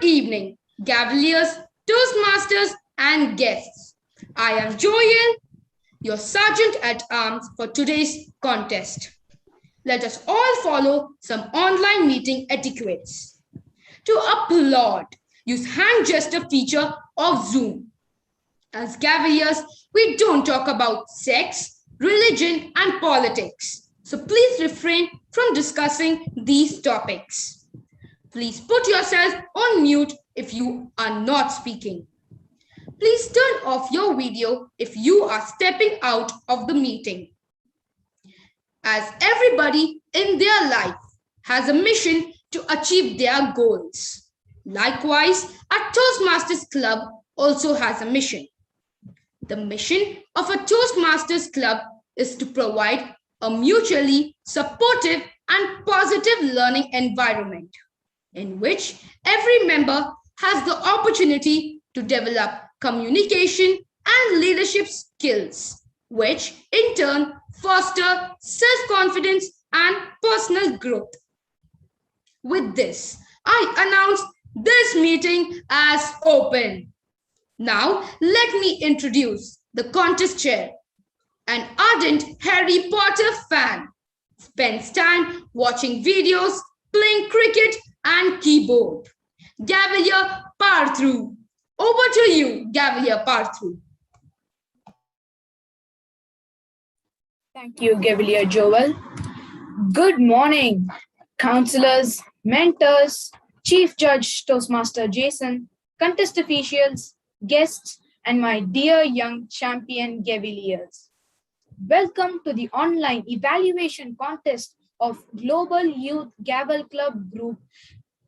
evening, Gaveliers, Toastmasters, and guests. I am Joel, your Sergeant at Arms for today's contest. Let us all follow some online meeting etiquettes. To applaud, use hand gesture feature of Zoom. As Gaveliers, we don't talk about sex, religion, and politics. So please refrain from discussing these topics. Please put yourself on mute if you are not speaking. Please turn off your video if you are stepping out of the meeting. As everybody in their life has a mission to achieve their goals. Likewise, our Toastmasters Club also has a mission. The mission of a Toastmasters Club is to provide a mutually supportive and positive learning environment in which every member has the opportunity to develop communication and leadership skills, which in turn foster self-confidence and personal growth. With this, I announce this meeting as open. Now, let me introduce the contest chair. An ardent Harry Potter fan, spends time watching videos, playing cricket, and keyboard. Gavelier Parthu. Over to you, Gavelier Parthu. Thank you, Gavel Joel. Good morning, counselors, mentors, Chief Judge Toastmaster Jason, contest officials, guests, and my dear young champion Gaveliers. Welcome to the online evaluation contest of Global Youth Gavel Club Group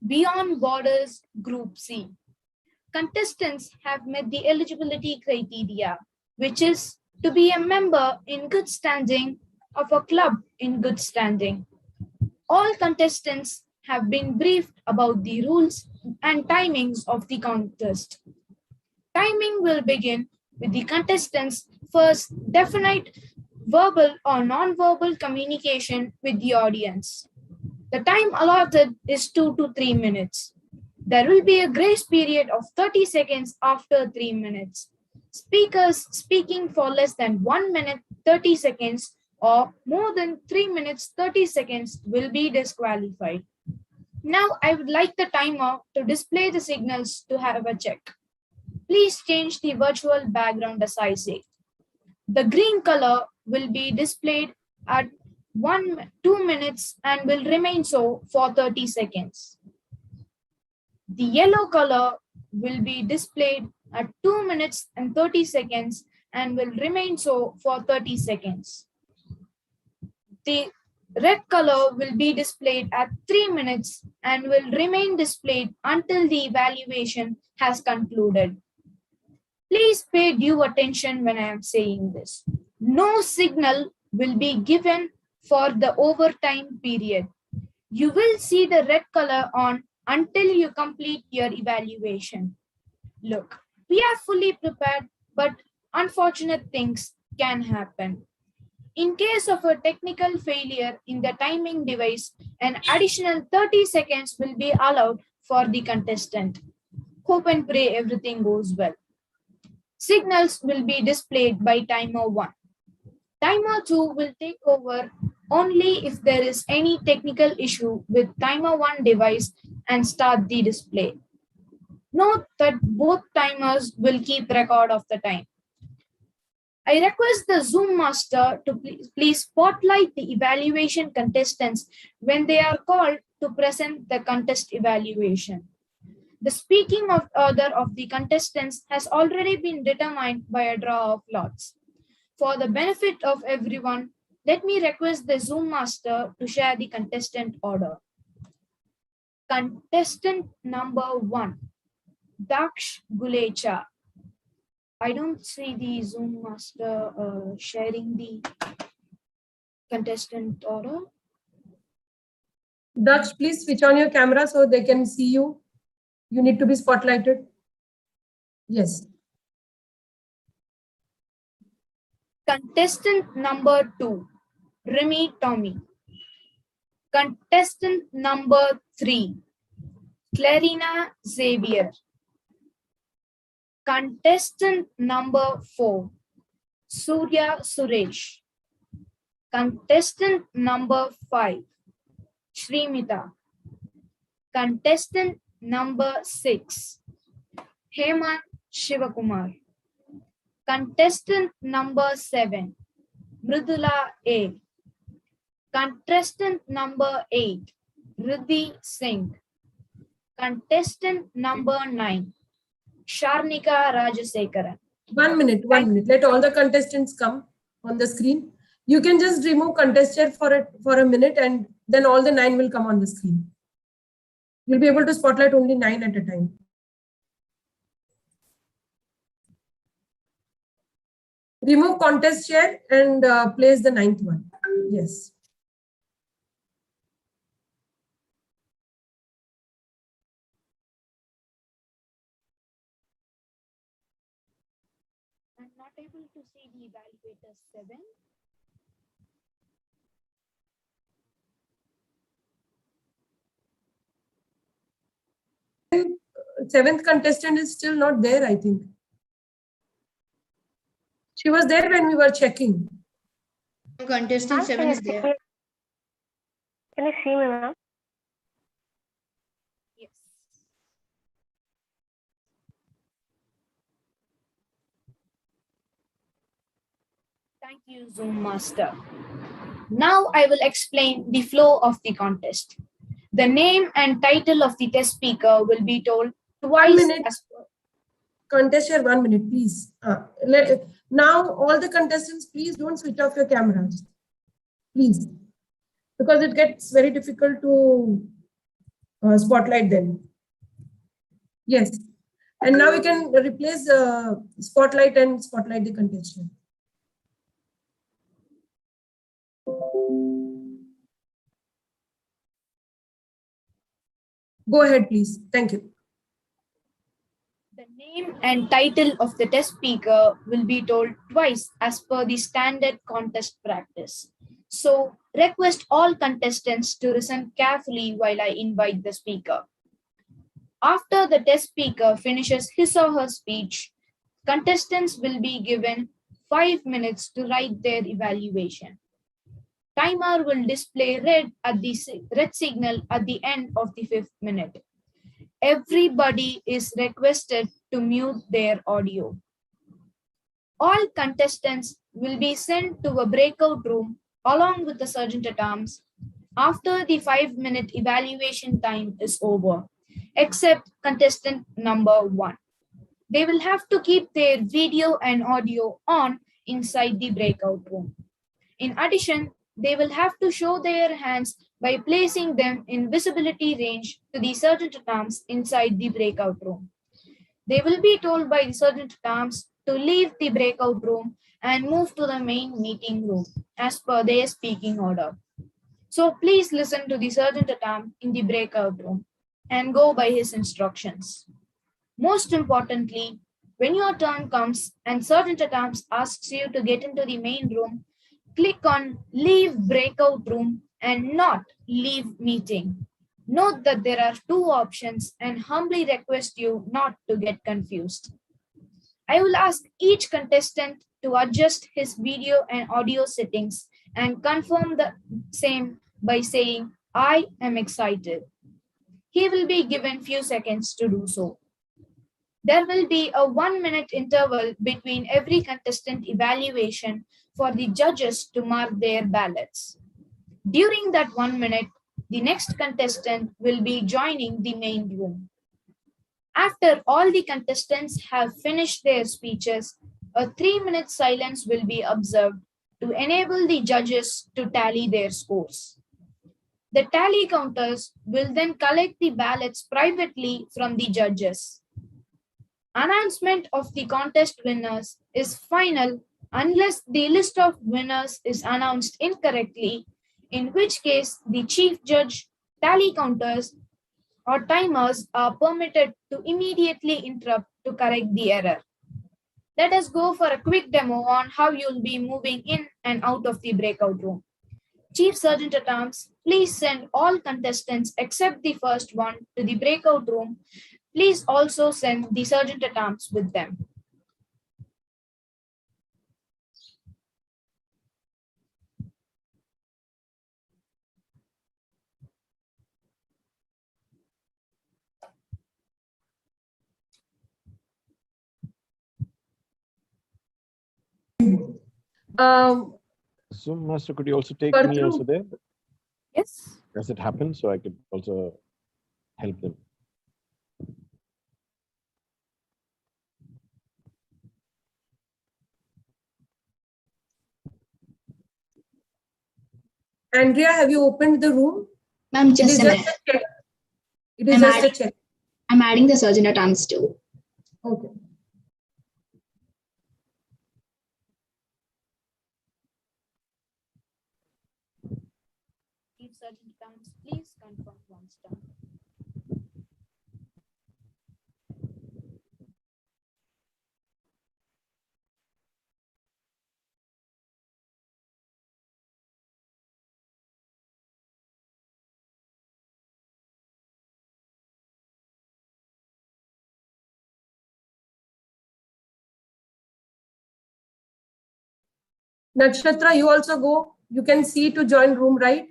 Beyond Borders Group C. Contestants have met the eligibility criteria, which is to be a member in good standing of a club in good standing. All contestants have been briefed about the rules and timings of the contest. Timing will begin with the contestants' first definite verbal or non-verbal communication with the audience. The time allotted is 2 to 3 minutes. There will be a grace period of 30 seconds after 3 minutes. Speakers speaking for less than 1 minute 30 seconds or more than 3 minutes 30 seconds will be disqualified. Now I would like the timer to display the signals to have a check. Please change the virtual background as I say. The green color will be displayed at 2 minutes and will remain so for 30 seconds. The yellow color will be displayed at 2 minutes and 30 seconds and will remain so for 30 seconds. The red color will be displayed at 3 minutes and will remain displayed until the evaluation has concluded. Please pay due attention when I am saying this. No signal will be given for the overtime period. You will see the red color on until you complete your evaluation. Look, we are fully prepared, but unfortunate things can happen. In case of a technical failure in the timing device, an additional 30 seconds will be allowed for the contestant. Hope and pray everything goes well. Signals will be displayed by timer 1. Timer 2 will take over only if there is any technical issue with timer 1 device and start the display. Note that both timers will keep record of the time. I request the Zoom master to please spotlight the evaluation contestants when they are called to present the contest evaluation. The speaking order of the contestants has already been determined by a draw of lots. For the benefit of everyone, let me request the Zoom master to share the contestant order. Contestant number 1, Daksh Gulecha. I don't see the Zoom master sharing the contestant order. Daksh, please switch on your camera so they can see you. You need to be spotlighted. Yes. Contestant number 2, Remy Tommy. Contestant number 3, Clarina Xavier. Contestant number 4, Surya Suresh. Contestant number 5, Shrimita. Contestant number 6, Hemant Shivakumar. Contestant number 7, Mridula A. Contestant number 8, Riddhi Singh. Contestant number 9, Sharnika Rajasekaran. 1 minute, 1 minute. Let all the contestants come on the screen. You can just remove contestant for a minute, and then all the 9 will come on the screen. You'll be able to spotlight only 9 at a time. Remove contest chair and place the 9th one. Yes. I'm not able to see the evaluator 7. Seventh contestant is still not there, I think. She was there when we were checking. Contestant 7 is there. Can you see me, ma'am? Yes. Thank you, Zoom Master. Now I will explain the flow of the contest. The name and title of the test speaker will be told twice. 1 minute. Contest chair, 1 minute, please. Now, all the contestants, please don't switch off your cameras. Please. Because it gets very difficult to spotlight them. Yes. And now we can replace spotlight and spotlight the contestant. Go ahead, please. Thank you. The name and title of the test speaker will be told twice as per the standard contest practice. So, request all contestants to listen carefully while I invite the speaker. After the test speaker finishes his or her speech, contestants will be given 5 minutes to write their evaluation. Timer will display red signal at the end of the 5th minute. Everybody is requested to mute their audio. All contestants will be sent to a breakout room along with the sergeant at arms after the 5-minute evaluation time is over, except contestant number 1. They will have to keep their video and audio on inside the breakout room. In addition, they will have to show their hands by placing them in visibility range to the sergeant at arms inside the breakout room. They will be told by the sergeant at arms to leave the breakout room and move to the main meeting room as per their speaking order. So please listen to the sergeant at arms in the breakout room and go by his instructions. Most importantly, when your turn comes and sergeant at arms asks you to get into the main room, click on Leave Breakout Room and not Leave Meeting. Note that there are 2 options and humbly request you not to get confused. I will ask each contestant to adjust his video and audio settings and confirm the same by saying, I am excited. He will be given few seconds to do so. There will be a 1-minute interval between every contestant evaluation for the judges to mark their ballots. During that 1 minute, the next contestant will be joining the main room. After all the contestants have finished their speeches, a 3-minute silence will be observed to enable the judges to tally their scores. The tally counters will then collect the ballots privately from the judges. Announcement of the contest winners is final unless the list of winners is announced incorrectly, in which case the chief judge, tally counters, or timers are permitted to immediately interrupt to correct the error. Let us go for a quick demo on how you'll be moving in and out of the breakout room. Chief Sergeant at Arms, please send all contestants except the first one to the breakout room. Please also send the sergeant at arms with them. So, Master, could you also take Cut me through. also there Yes. as it happens, so I could also help them? Andrea, have you opened the room? Ma'am, It is just a just minute. a check. It is I'm just a adding, check. I'm adding the sergeant at arms too. Okay. Chief Sergeant at arms, please confirm once done. Nakshatra, you also go. You can see to join room, right?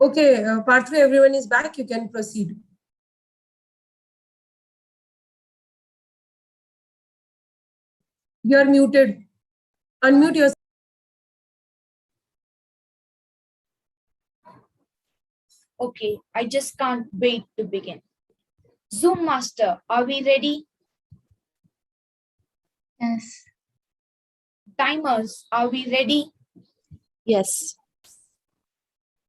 Okay, Partha, everyone is back. You can proceed. You are muted. Unmute yourself. Okay, I just can't wait to begin. Zoom Master, are we ready? Yes. Timers, are we ready? Yes.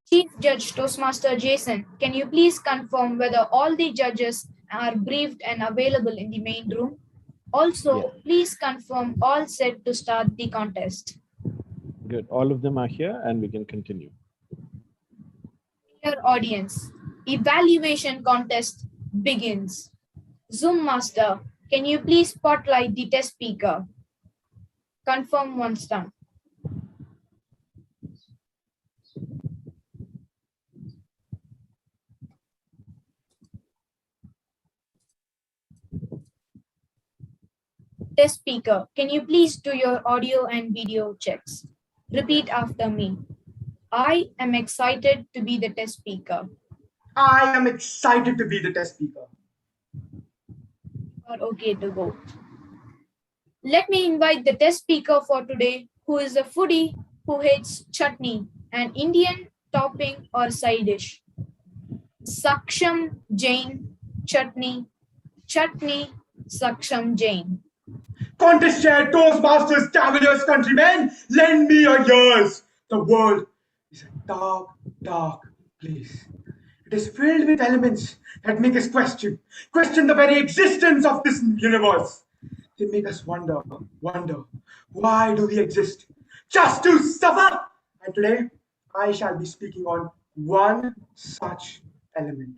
Chief Judge Toastmaster Jason, can you please confirm whether all the judges are briefed and available in the main room? Also, Yeah. please confirm all set to start the contest. Good. All of them are here and we can continue. Dear audience, evaluation contest begins. Zoom Master, can you please spotlight the test speaker? Confirm once done. Test speaker, can you please do your audio and video checks? Repeat after me. I am excited to be the test speaker. I am excited to be the test speaker. Are okay to go. Let me invite the test speaker for today, who is a foodie who hates chutney, an Indian topping or side dish. Saksham Jain, chutney, chutney, Saksham Jain. Contest chair, Toastmasters, Cavaliers, countrymen, lend me your ears. The world is a dark, dark place. It is filled with elements that make us question the very existence of this universe. They make us wonder, why do we exist? Just to suffer? And today, I shall be speaking on one such element.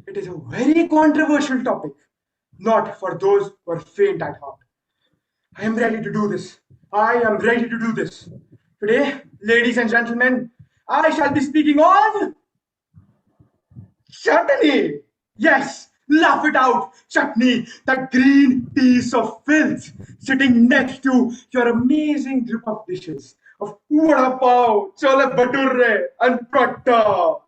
It is a very controversial topic, not for those who are faint at heart. I am ready to do this. I am ready to do this. Today, ladies and gentlemen, I shall be speaking on Chutney! Yes, laugh it out, chutney, that green piece of filth sitting next to your amazing group of dishes of vada pav, chole bhature, and pratta.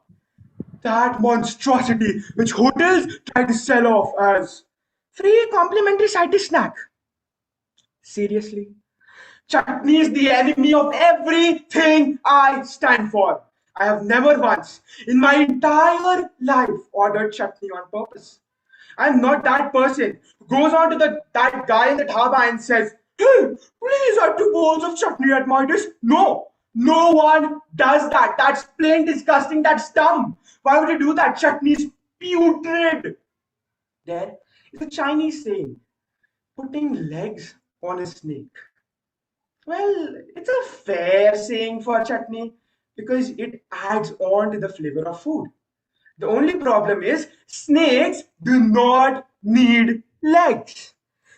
That monstrosity which hotels try to sell off as free complimentary side dish snack. Seriously? Chutney is the enemy of everything I stand for. I have never once in my entire life ordered chutney on purpose. I'm not that person who goes on to that guy in the dhaba and says, "Hey, please add 2 bowls of chutney at my dish." No, no one does that. That's plain disgusting. That's dumb. Why would you do that? Chutney is putrid. There is a Chinese saying, putting legs on a snake. Well, it's a fair saying for chutney because it adds on to the flavor of food. The only problem is snakes do not need legs.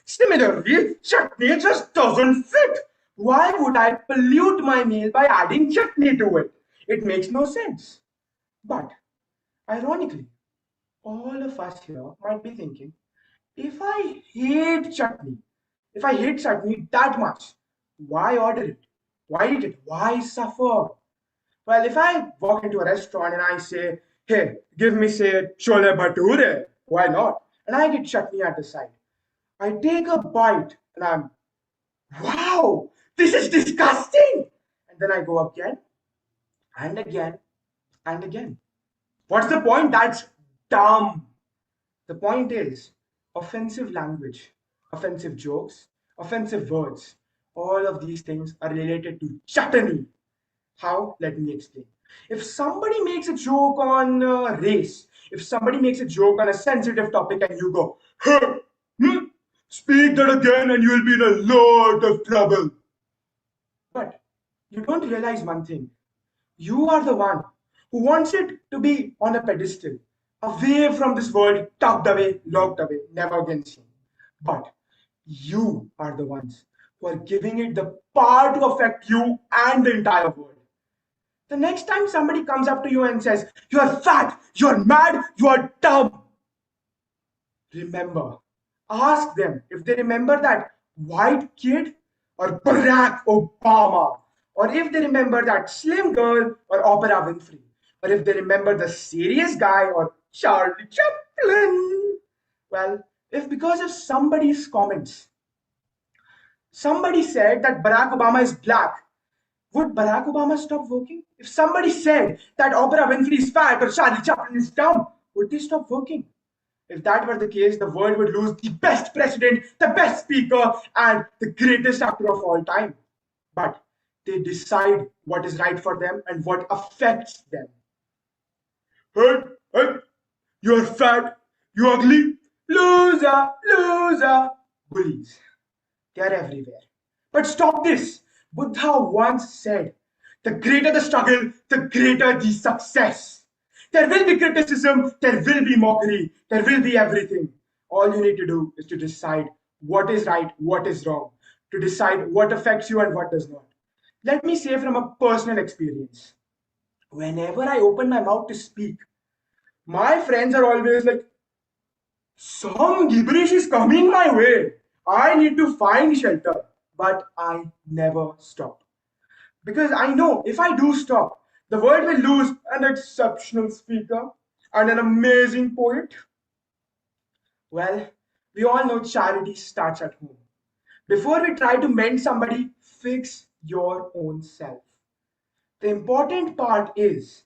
Similarly, chutney just doesn't fit. Why would I pollute my meal by adding chutney to it? It makes no sense. But ironically, all of us here might be thinking, if I hate chutney, if I hate chutney that much, why order it? Why eat it? Why suffer? Well, if I walk into a restaurant and I say, hey, give me, say, chole bhature, why not? And I get chutney at the side. I take a bite and I'm, wow, this is disgusting. And then I go again and again and again. What's the point? That's dumb. The point is offensive language, offensive jokes, offensive words. All of these things are related to chutney. How? Let me explain. If somebody makes a joke on race, if somebody makes a joke on a sensitive topic and you go, huh, hmm, speak that again and you will be in a lot of trouble. But you don't realize one thing. You are the one who wants it to be on a pedestal, away from this world, tucked away, locked away, never again seen. But you are the ones who are giving it the power to affect you and the entire world. The next time somebody comes up to you and says, "You are fat, you are mad, you are dumb," remember, ask them if they remember that white kid or Barack Obama, or if they remember that slim girl or Oprah Winfrey, or if they remember the serious guy or Charlie Chaplin. Well, if because of somebody's comments, somebody said that Barack Obama is black, would Barack Obama stop working? If somebody said that Oprah Winfrey is fat or Charlie Chaplin is dumb, would they stop working? If that were the case, the world would lose the best president, the best speaker, and the greatest actor of all time. But they decide what is right for them and what affects them. Hey, hey, you're fat, you ugly, loser, loser. Bullies. They're everywhere. But stop this. Buddha once said, the greater the struggle, the greater the success. There will be criticism, there will be mockery, there will be everything. All you need to do is to decide what is right, what is wrong, to decide what affects you and what does not. Let me say from a personal experience. Whenever I open my mouth to speak, my friends are always like, some gibberish is coming my way. I need to find shelter. But I never stop. Because I know if I do stop, the world will lose an exceptional speaker and an amazing poet. Well, we all know charity starts at home. Before we try to mend somebody, fix your own self. The important part is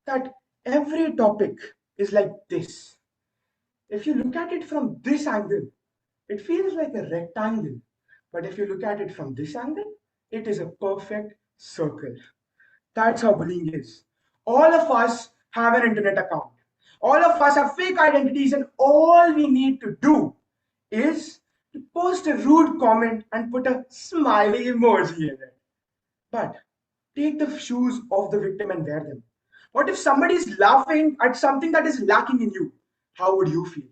that every topic is like this. If you look at it from this angle, it feels like a rectangle. But if you look at it from this angle, it is a perfect circle. That's how bullying is. All of us have an internet account. All of us have fake identities, and all we need to do is to post a rude comment and put a smiley emoji in it. But take the shoes of the victim and wear them. What if somebody is laughing at something that is lacking in you? How would you feel?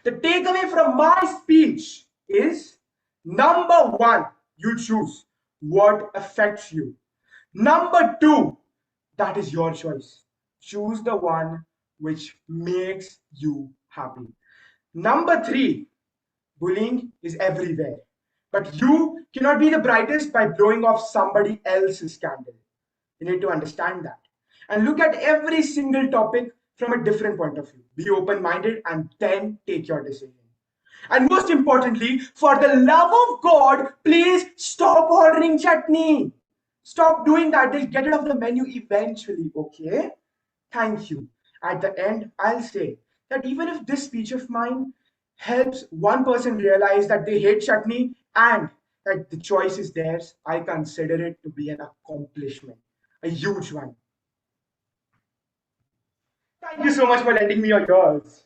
The takeaway from my speech is number one, you choose what affects you. Number two, that is your choice. Choose the one which makes you happy. Number three, bullying is everywhere. But you cannot be the brightest by blowing off somebody else's candle. You need to understand that. And look at every single topic from a different point of view. Be open minded and then take your decision. And most importantly, for the love of God, please stop ordering chutney. Stop doing that. They'll get it off the menu eventually, okay? Thank you. At the end, I'll say that even if this speech of mine helps one person realize that they hate chutney and that the choice is theirs, I consider it to be an accomplishment, a huge one. Thank you so much for lending me your ears.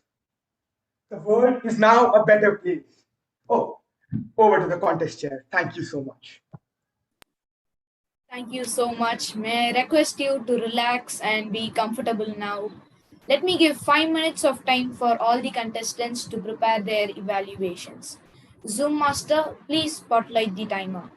The world is now a better place. Oh, over to the contest chair. Thank you so much. Thank you so much. May I request you to relax and be comfortable now? Let me give 5 minutes of time for all the contestants to prepare their evaluations. Zoom master, please spotlight the timer.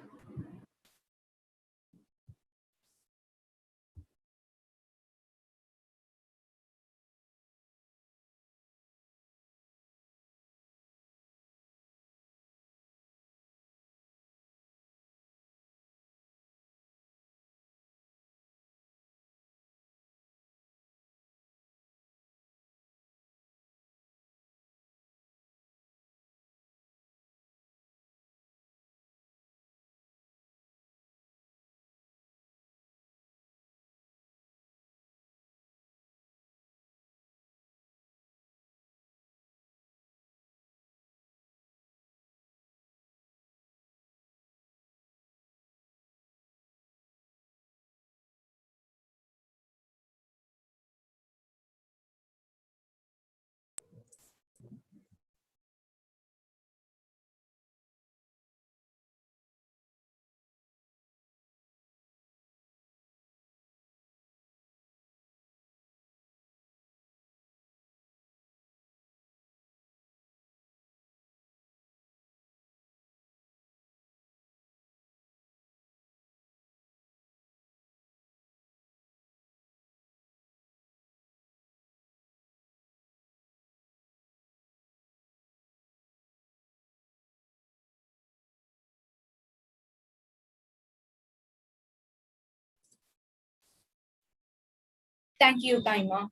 Thank you, timer.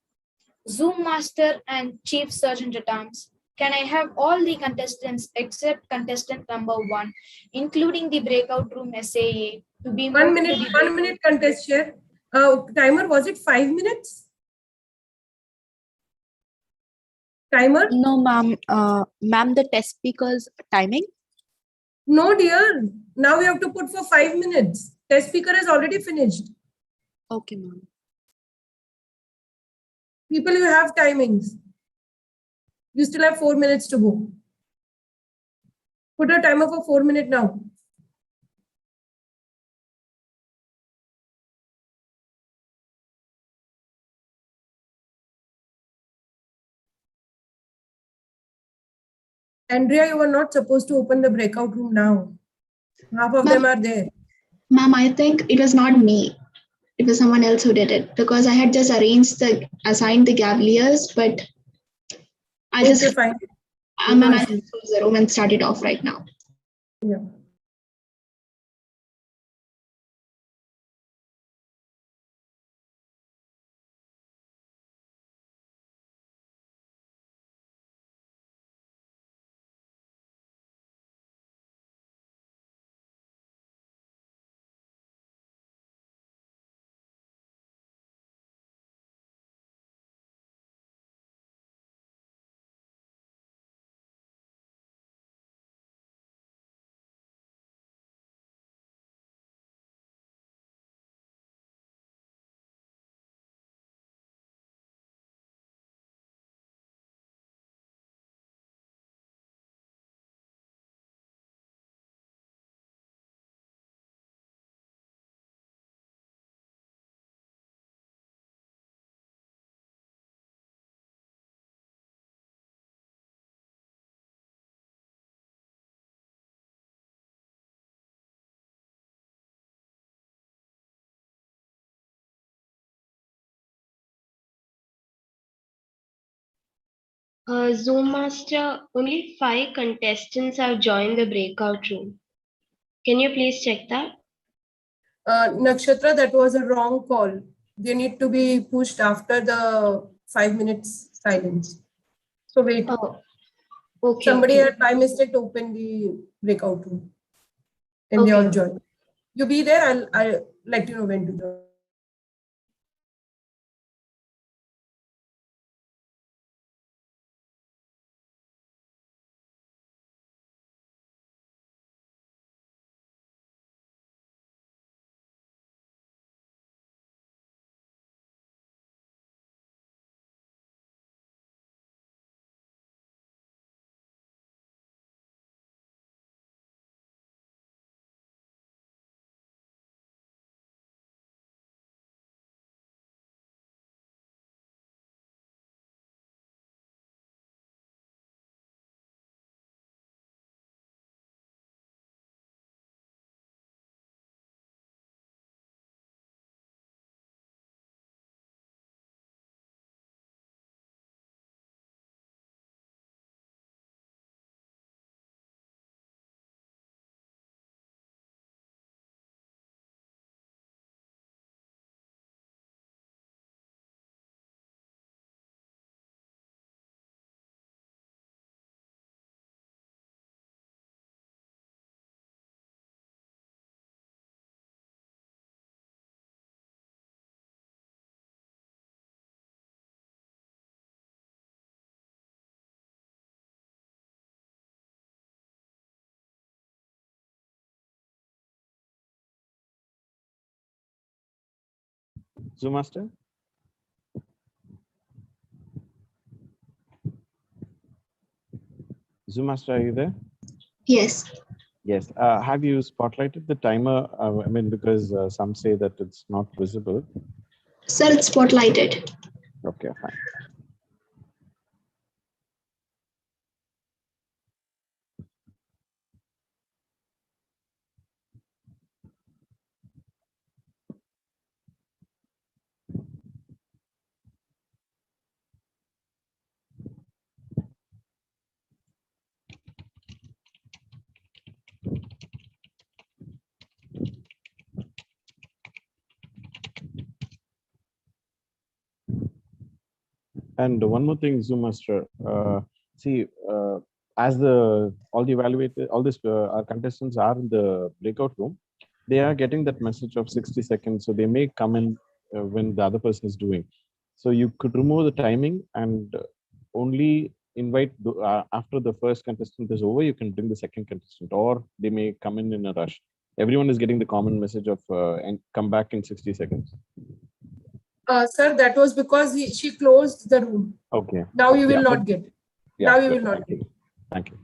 Zoom master and chief sergeant at arms, can I have all the contestants except contestant number 1, including the breakout room SAA, to be moved to the 1 minute contest chair. Timer, was it 5 minutes? Timer? No, ma'am. Ma'am, the test speaker's timing. No, dear. Now we have to put for 5 minutes. Test speaker has already finished. Okay, ma'am. People, you have timings. You still have 4 minutes to go. Put a timer for 4 minutes now. Andrea, you were not supposed to open the breakout room now. Half of them are there. Ma'am, I think it was not me. It was someone else who did it because I had just assigned the Gaveliers, but I Okay, just, fine. ma'am, I just close the room and start it off right now. Yeah. Zoom Master, only 5 contestants have joined the breakout room. Can you please check that? Nakshatra, that was a wrong call. They need to be pushed after the 5 minutes silence. So wait, Oh, okay. somebody Okay. had by mistake opened the breakout room and they all Okay. joined. You be there, I'll let you know when to join. Zoom Master? Zoom Master, are you there? Yes. Yes. Have you spotlighted the timer? I mean, because some say that it's not visible. Sir, it's spotlighted. Okay, fine. And one more thing, Zoom Master. See, as the all the evaluated, all this our contestants are in the breakout room, they are getting that message of 60 seconds. So they may come in when the other person is doing. So you could remove the timing and only invite after the first contestant is over. You can bring the second contestant, or they may come in a rush. Everyone is getting the common message of and come back in 60 seconds. Sir, that was because she closed the room. Okay. Now you will Yeah, not get it. yeah, Now you yeah, will not thank get you. it. Thank you.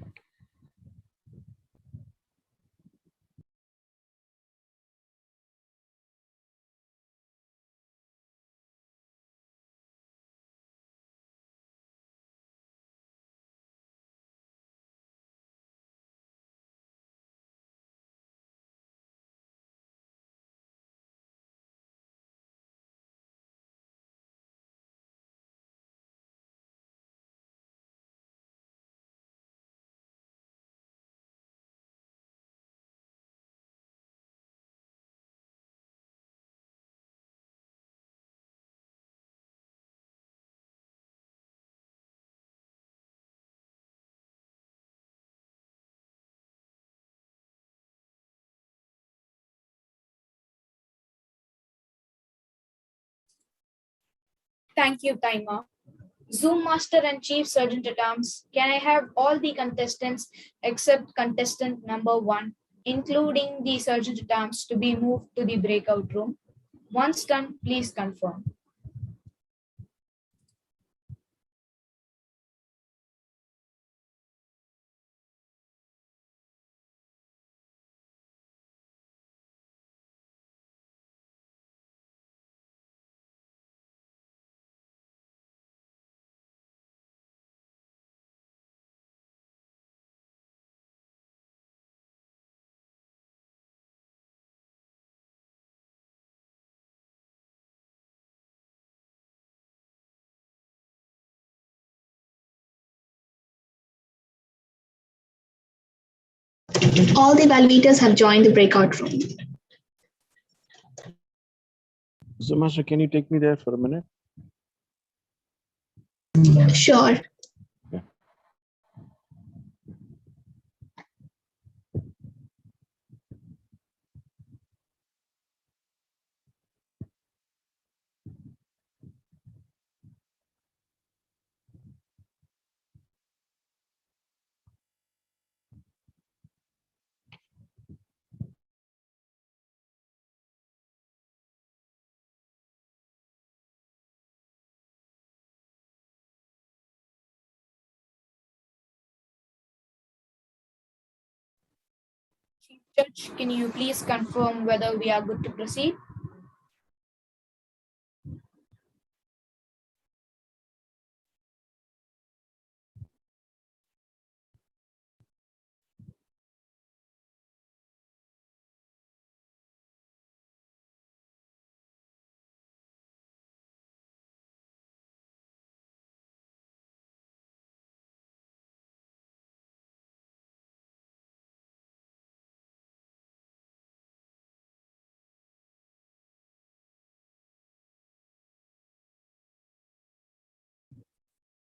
Thank you, Taima. Zoom Master and Chief Sergeant at Arms, can I have all the contestants except contestant number 1, including the Sergeant at Arms, to be moved to the breakout room? Once done, please confirm. All the evaluators have joined the breakout room. Zoom Master, can you take me there for a minute? Sure. Chief Judge, can you please confirm whether we are good to proceed?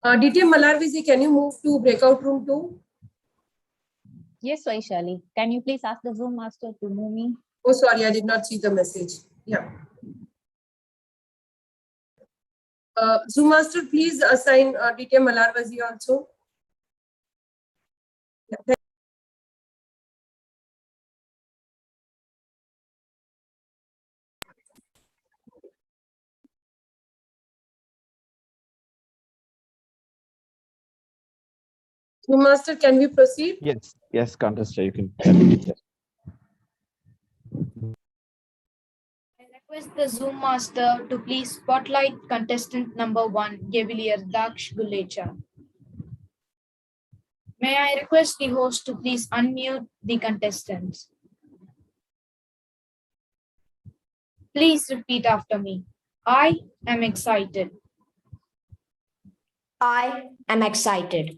DTM Malarvisi, can you move to breakout room 2? Yes, Vaishali. Can you please ask the Zoom master to move me? Oh, sorry, I did not see the message. Yeah. Zoom master, please assign DTM Malarvisi also. Yeah, Zoom master, can we proceed? Yes. Yes, contestant, you can carry it. Yes. I request the Zoom master to please spotlight contestant number 1, Gavelier Daksh Gulecha. May I request the host to please unmute the contestants? Please repeat after me. I am excited. I am excited.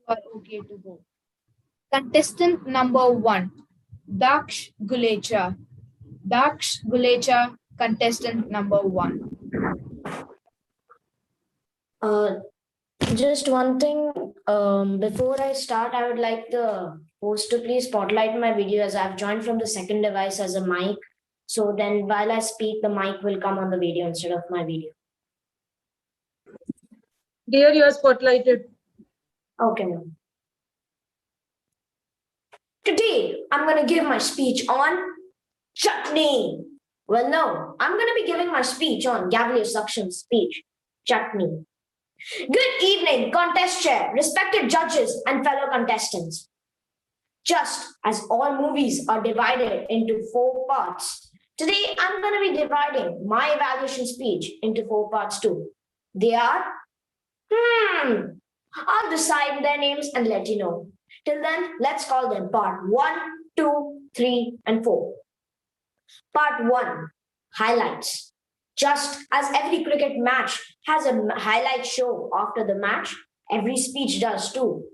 You are okay to go. Contestant number 1, Daksh Gulecha. Daksh Gulecha, contestant number 1. Just one thing, before I start, I would like the host to please spotlight my video as I've joined from the second device as a mic. So then while I speak, the mic will come on the video instead of my video. Dear, you are spotlighted. Okay, ma'am. Today, I'm going to give my speech on chutney. Well, no, I'm going to be giving my speech on Gavel suction speech, chutney. Good evening, contest chair, respected judges, and fellow contestants. Just as all movies are divided into 4 parts, today I'm going to be dividing my evaluation speech into 4 parts too. They are, I'll decide their names and let you know. Till then, let's call them part 1, 2, 3, and 4. Part 1, highlights. Just as every cricket match has a highlight show after the match, every speech does too.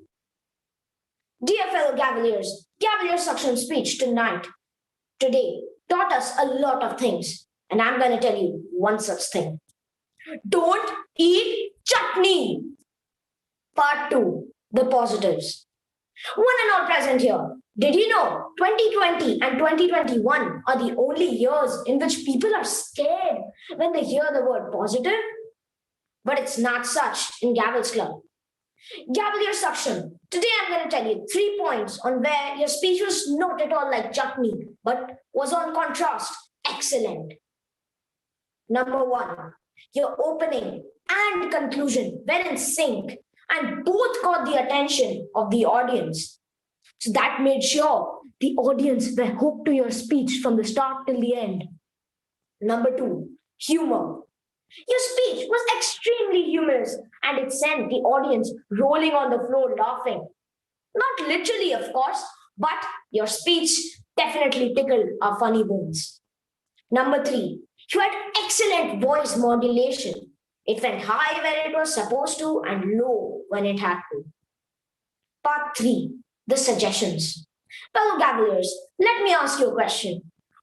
Dear fellow Gavaliers, Gavalier suction speech today taught us a lot of things, and I'm going to tell you one such thing. Don't eat chutney. Part 2, the positives. One and all present here, did you know 2020 and 2021 are the only years in which people are scared when they hear the word positive? But it's not such in Gavel's club. Gavelier suction. Today I'm going to tell you 3 points on where your speech was not at all like chutney, but was on contrast excellent. Number 1, your opening and conclusion were in sync and both caught the attention of the audience. So that made sure the audience were hooked to your speech from the start till the end. Number 2, humor. Your speech was extremely humorous and it sent the audience rolling on the floor laughing. Not literally, of course, but your speech definitely tickled our funny bones. Number 3, you had excellent voice modulation. It went high where it was supposed to and low when it had to. Part 3, the suggestions. Fellow Gaveliers, let me ask you a question.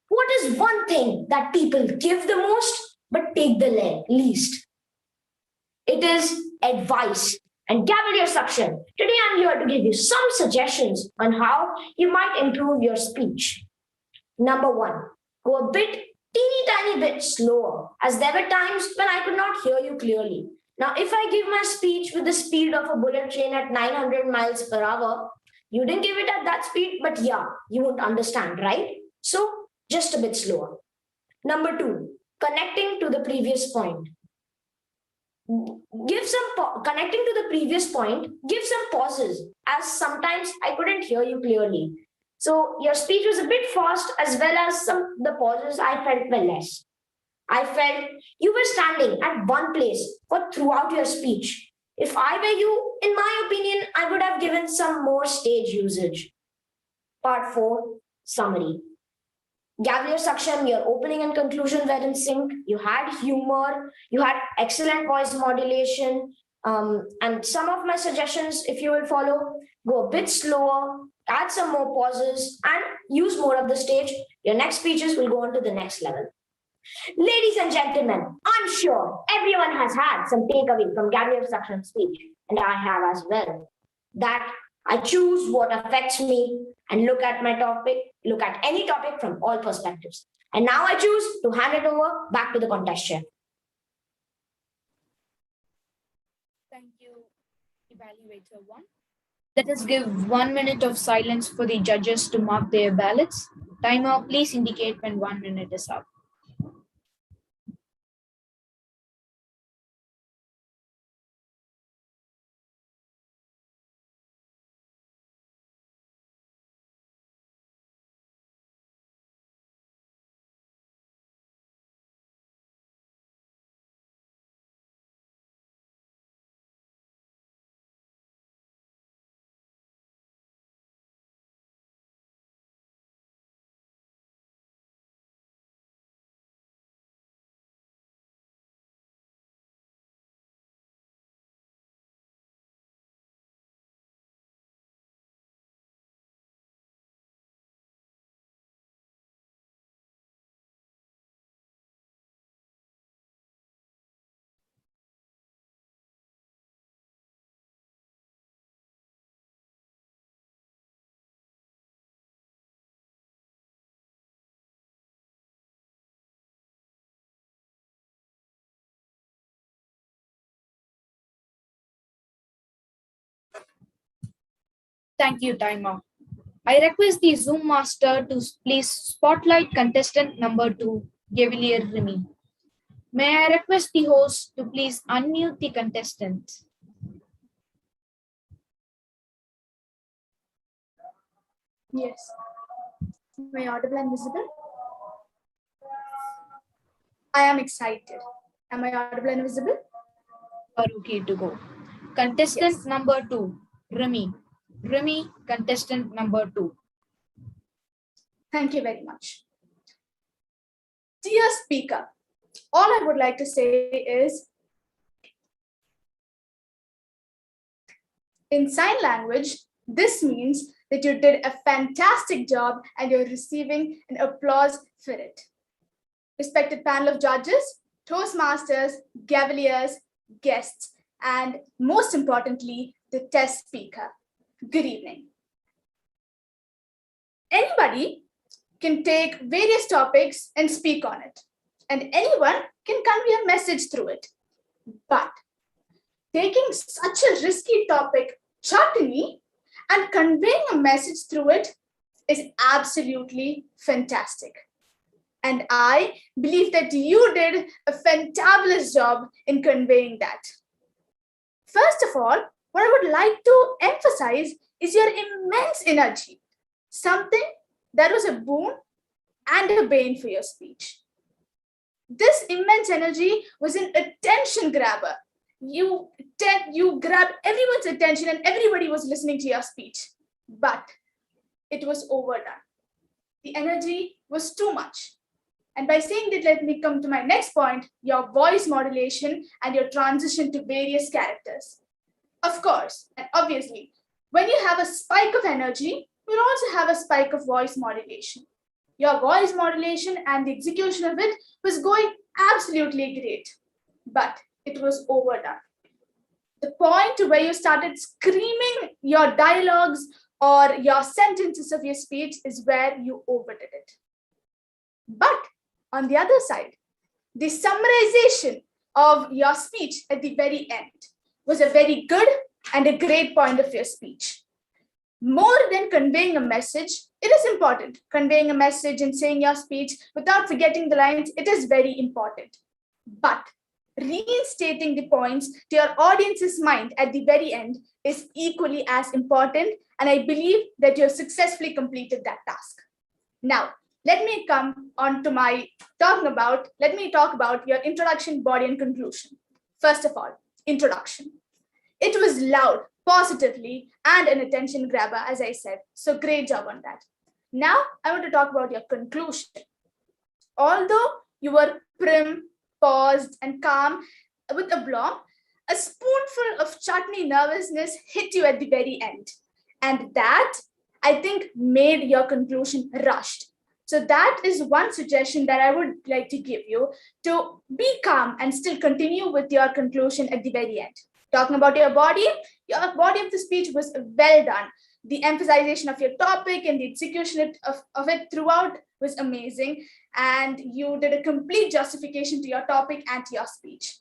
What is one thing that people give the most but take the least? It is advice. And Gavelier Suction, today I'm here to give you some suggestions on how you might improve your speech. Number one, go a teeny tiny bit slower, as there were times when I could not hear you clearly. Now, if I give my speech with the speed of a bullet train at 900 miles per hour, you didn't give it at that speed, but yeah, you won't understand, right? So, just a bit slower. Number two, connecting to the previous point. Connecting to the previous point, give some pauses, as sometimes I couldn't hear you clearly. So your speech was a bit fast, as well as the pauses I felt were less. I felt you were standing at one place for throughout your speech. If I were you, in my opinion, I would have given some more stage usage. Part 4, summary. Gavelier Saksham, your opening and conclusion were in sync. You had humor, you had excellent voice modulation, and some of my suggestions, if you will follow, go a bit slower, add some more pauses, and use more of the stage. Your next speeches will go on to the next level. Ladies and gentlemen, I'm sure everyone has had some takeaway from Gavelier Saksham's speech, and I have as well. That I choose what affects me and look at any topic from all perspectives. And now I choose to hand it over back to the contest chair. Thank you, Evaluator 1. Let us give 1 minute of silence for the judges to mark their ballots. Timer, please indicate when 1 minute is up. Thank you, timer. I request the Zoom master to please spotlight contestant number 2, Gavelier Remy. May I request the host to please unmute the contestant? Yes. Am I audible and visible? I am excited. Am I audible and visible? Are okay to go. Contestant Yes. number 2, Remy. Remy, contestant number 2. Thank you very much. Dear speaker, all I would like to say is, in sign language, this means that you did a fantastic job and you're receiving an applause for it. Respected panel of judges, Toastmasters, Gaveliers, guests, and most importantly, the test speaker. Good evening. Anybody can take various topics and speak on it, and anyone can convey a message through it. But taking such a risky topic, chutney, and conveying a message through it is absolutely fantastic. And I believe that you did a fantabulous job in conveying that. First of all, what I would like to emphasize is your immense energy, something that was a boon and a bane for your speech. This immense energy was an attention grabber. You grabbed everyone's attention and everybody was listening to your speech, but it was overdone. The energy was too much. And by saying that, let me come to my next point, your voice modulation and your transition to various characters. Of course, and obviously, When you have a spike of energy, you'll also have a spike of voice modulation. Your voice modulation and the execution of it was going absolutely great, but it was overdone. The point where you started screaming your dialogues or your sentences of your speech is where you overdid it. But on the other side, the summarization of your speech at the very end was a very good and a great point of your speech. More than conveying a message, it is important. Conveying a message and saying your speech without forgetting the lines, it is very important. But reinstating the points to your audience's mind at the very end is equally as important, and I believe that you have successfully completed that task. Now, let me come on to let me talk about your introduction, body, and conclusion. First of all, introduction. It was loud, positively, and an attention grabber, as I said. So great job on that. Now, I want to talk about your conclusion. Although you were prim, paused, and calm with aplomb, a spoonful of chutney nervousness hit you at the very end. And that, I think, made your conclusion rushed. So that is one suggestion that I would like to give you, to be calm and still continue with your conclusion at the very end. Talking about your body of the speech was well done. The emphasization of your topic and the execution of it throughout was amazing. And you did a complete justification to your topic and to your speech.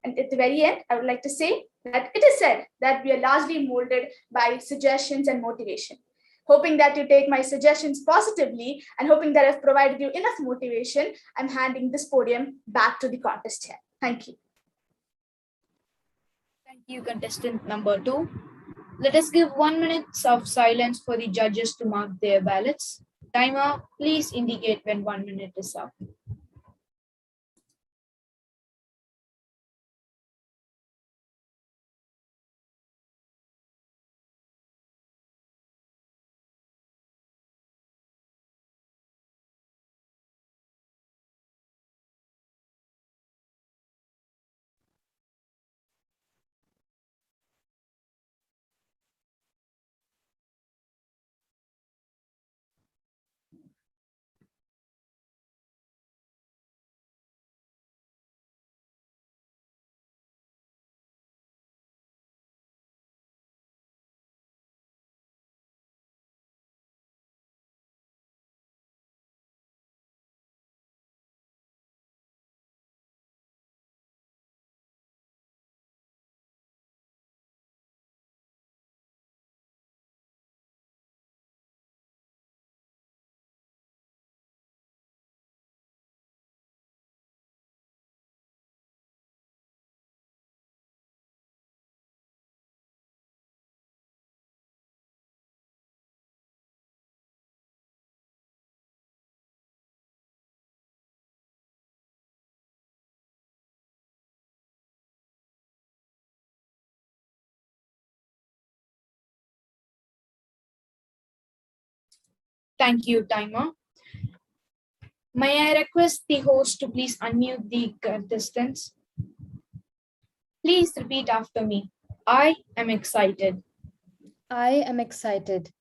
And at the very end, I would like to say that it is said that we are largely molded by suggestions and motivation. Hoping that you take my suggestions positively and hoping that I've provided you enough motivation, I'm handing this podium back to the contest chair. Thank you. Thank you, contestant number 2. Let us give 1 minute of silence for the judges to mark their ballots. Timer, please indicate when 1 minute is up. Thank you, timer. May I request the host to please unmute the contestants? Please repeat after me. I am excited. I am excited.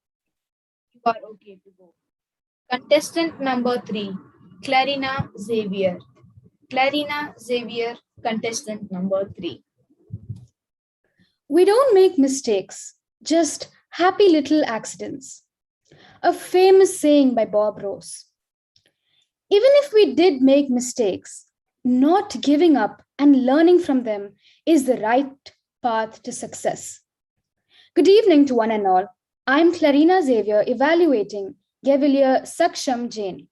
You are okay to go. Contestant number 3, Clarina Xavier. Clarina Xavier, contestant number 3. We don't make mistakes, just happy little accidents. A famous saying by Bob Ross. Even if we did make mistakes, not giving up and learning from them is the right path to success. Good evening to one and all. I'm Clarina Xavier evaluating Gavel Saksham Jain,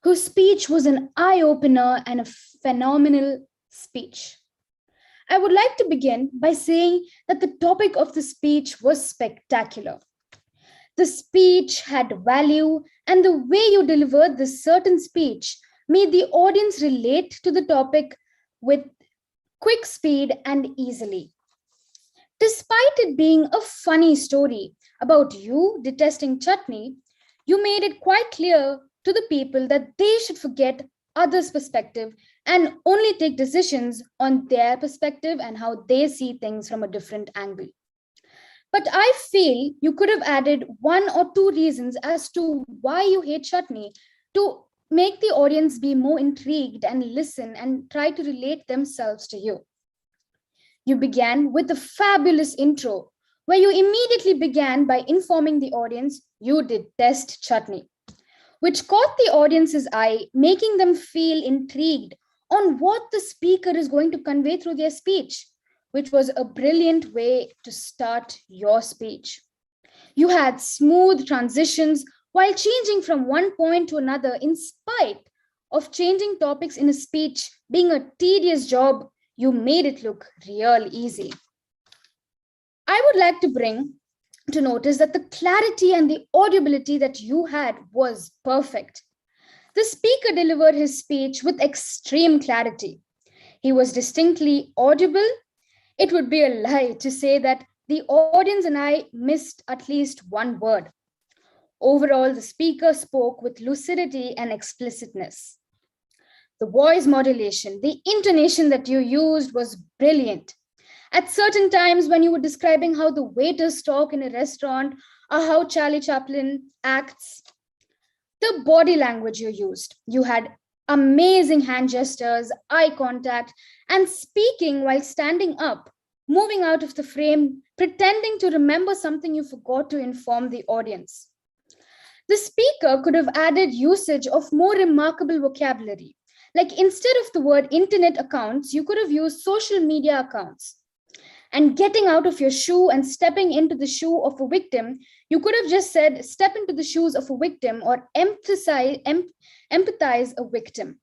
whose speech was an eye-opener and a phenomenal speech. I would like to begin by saying that the topic of the speech was spectacular. The speech had value, and the way you delivered this certain speech made the audience relate to the topic with quick speed and easily. Despite it being a funny story about you detesting chutney, you made it quite clear to the people that they should forget others' perspective and only take decisions on their perspective and how they see things from a different angle. But I feel you could have added one or two reasons as to why you hate chutney to make the audience be more intrigued and listen and try to relate themselves to you. You began with a fabulous intro where you immediately began by informing the audience you detest chutney, which caught the audience's eye, making them feel intrigued on what the speaker is going to convey through their speech, which was a brilliant way to start your speech. You had smooth transitions while changing from one point to another, in spite of changing topics in a speech being a tedious job. You made it look real easy. I would like to bring to notice that the clarity and the audibility that you had was perfect. The speaker delivered his speech with extreme clarity. He was distinctly audible. It would be a lie to say that the audience and I missed at least one word. Overall, the speaker spoke with lucidity and explicitness. The voice modulation, the intonation that you used was brilliant. At certain times, when you were describing how the waiters talk in a restaurant or how Charlie Chaplin acts, the body language you used, you had amazing hand gestures, eye contact, and speaking while standing up, moving out of the frame, pretending to remember something you forgot to inform the audience. The speaker could have added usage of more remarkable vocabulary. Like instead of the word internet accounts, you could have used social media accounts. And getting out of your shoe and stepping into the shoe of a victim, you could have just said, step into the shoes of a victim or empathize a victim.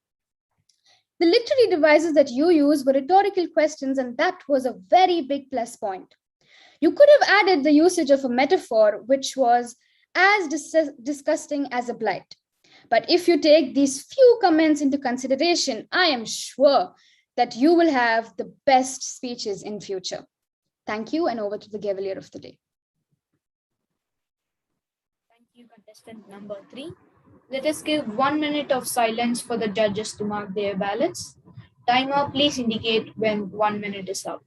The literary devices that you used were rhetorical questions, and that was a very big plus point. You could have added the usage of a metaphor, which was as disgusting as a blight. But if you take these few comments into consideration, I am sure that you will have the best speeches in future. Thank you, and over to the Gavelier of the day. Thank you, contestant number 3. Let us give 1 minute of silence for the judges to mark their ballots. Timer, please indicate when 1 minute is up.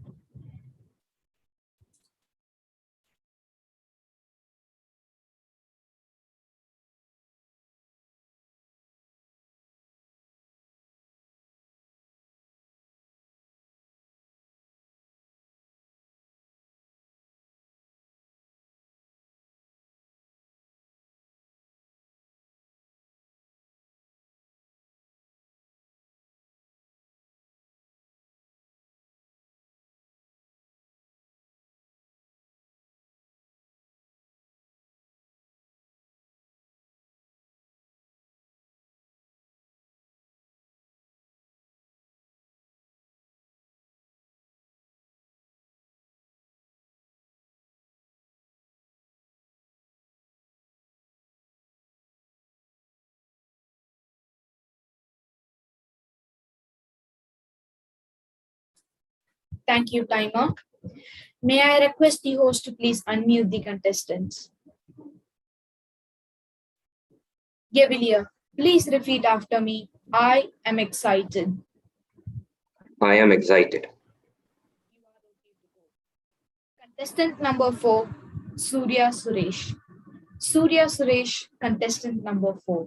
Thank you, timer. May I request the host to please unmute the contestants? Gavelier, please repeat after me. I am excited. I am excited. Contestant number 4, Surya Suresh. Surya Suresh, contestant number 4.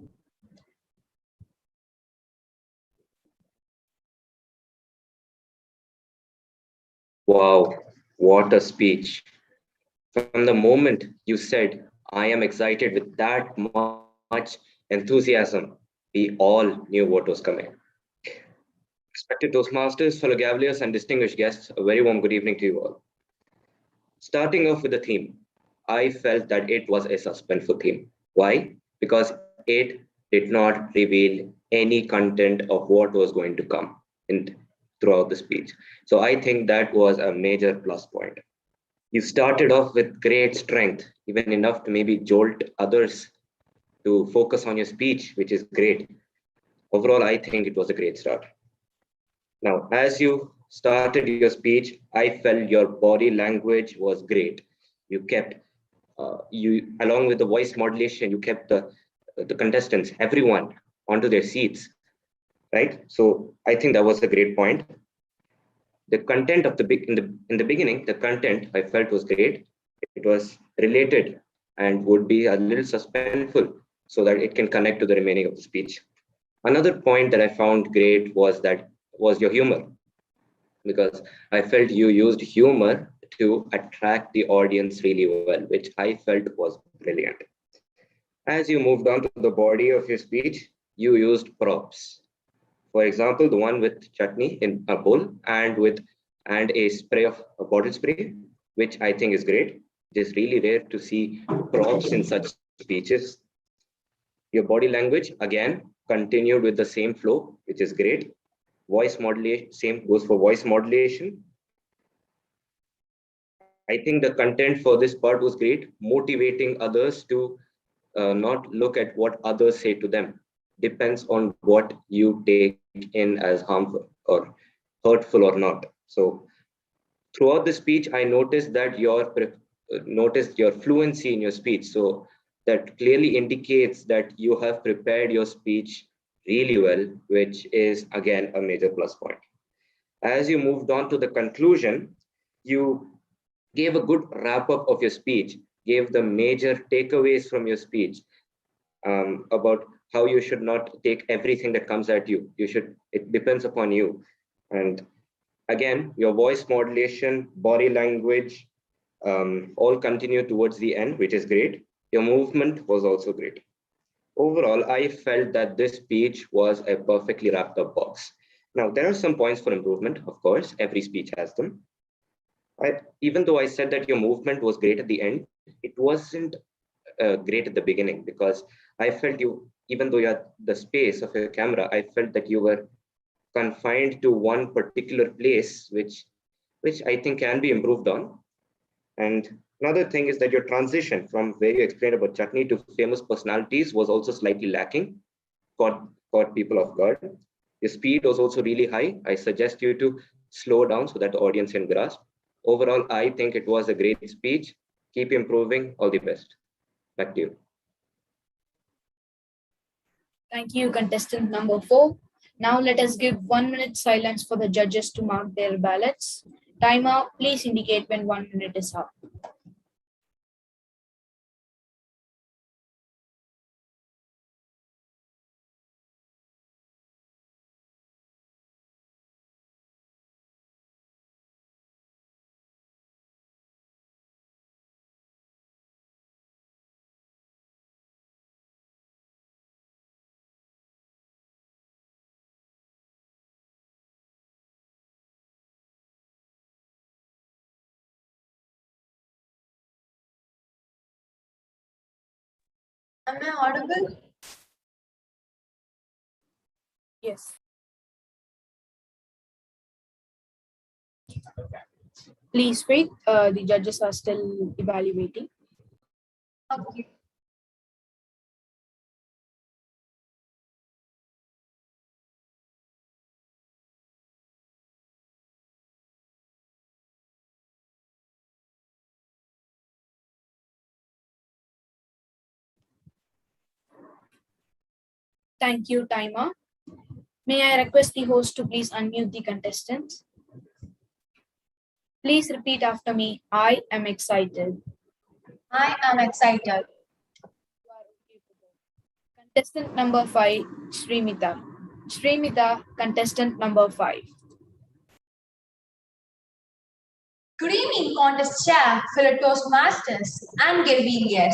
Wow, what a speech. From the moment you said, I am excited with that much enthusiasm, we all knew what was coming. Respected Toastmasters, fellow Gaveliers, and distinguished guests, a very warm good evening to you all. Starting off with the theme, I felt that it was a suspenseful theme. Why? Because it did not reveal any content of what was going to come throughout the speech. So I think that was a major plus point. You started off with great strength, even enough to maybe jolt others to focus on your speech, which is great. Overall, I think it was a great start. Now, as you started your speech, I felt your body language was great. You kept, along with the voice modulation, you kept the contestants, everyone, onto their seats, right? So I think that was a great point. The content of in the beginning, the content I felt was great. It was related and would be a little suspenseful so that it can connect to the remaining of the speech. Another point that I found great was your humor, because I felt you used humor to attract the audience really well, which I felt was brilliant. As you moved on to the body of your speech, you used props. For example, the one with chutney in a bowl and a spray of a bottle spray, which I think is great. It is really rare to see props in such speeches. Your body language, again, continued with the same flow, which is great. Voice modulation, same goes for voice modulation. I think the content for this part was great, motivating others to not look at what others say to them. Depends on what you take in as harmful or hurtful or not. So throughout the speech, I noticed that noticed your fluency in your speech. So that clearly indicates that you have prepared your speech really well, which is again a major plus point. As you moved on to the conclusion, you gave a good wrap up of your speech, gave the major takeaways from your speech, about how you should not take everything that comes at you. It depends upon you. And again, your voice modulation, body language, all continue towards the end, which is great. Your movement was also great. Overall, I felt that this speech was a perfectly wrapped up box. Now, there are some points for improvement, of course, every speech has them. Even though I said that your movement was great at the end, it wasn't great at the beginning, because I felt even though you had the space of your camera, I felt that you were confined to one particular place, which I think can be improved on. And another thing is that your transition from where you explained about chutney to famous personalities was also slightly lacking, caught people off guard. Your speed was also really high. I suggest you to slow down so that the audience can grasp. Overall, I think it was a great speech. Keep improving. All the best. Back to you. Thank you, contestant number 4. Now let us give 1 minute silence for the judges to mark their ballots. Timer, please indicate when 1 minute is up. Am I audible? Yes. Please wait. The judges are still evaluating. Okay. Thank you, timer. May I request the host to please unmute the contestants? Please repeat after me. I am excited. I am excited. Contestant number 5, Srimita. Srimita, contestant number 5. Good evening, contest chair, fellow Toastmasters, and Gavel.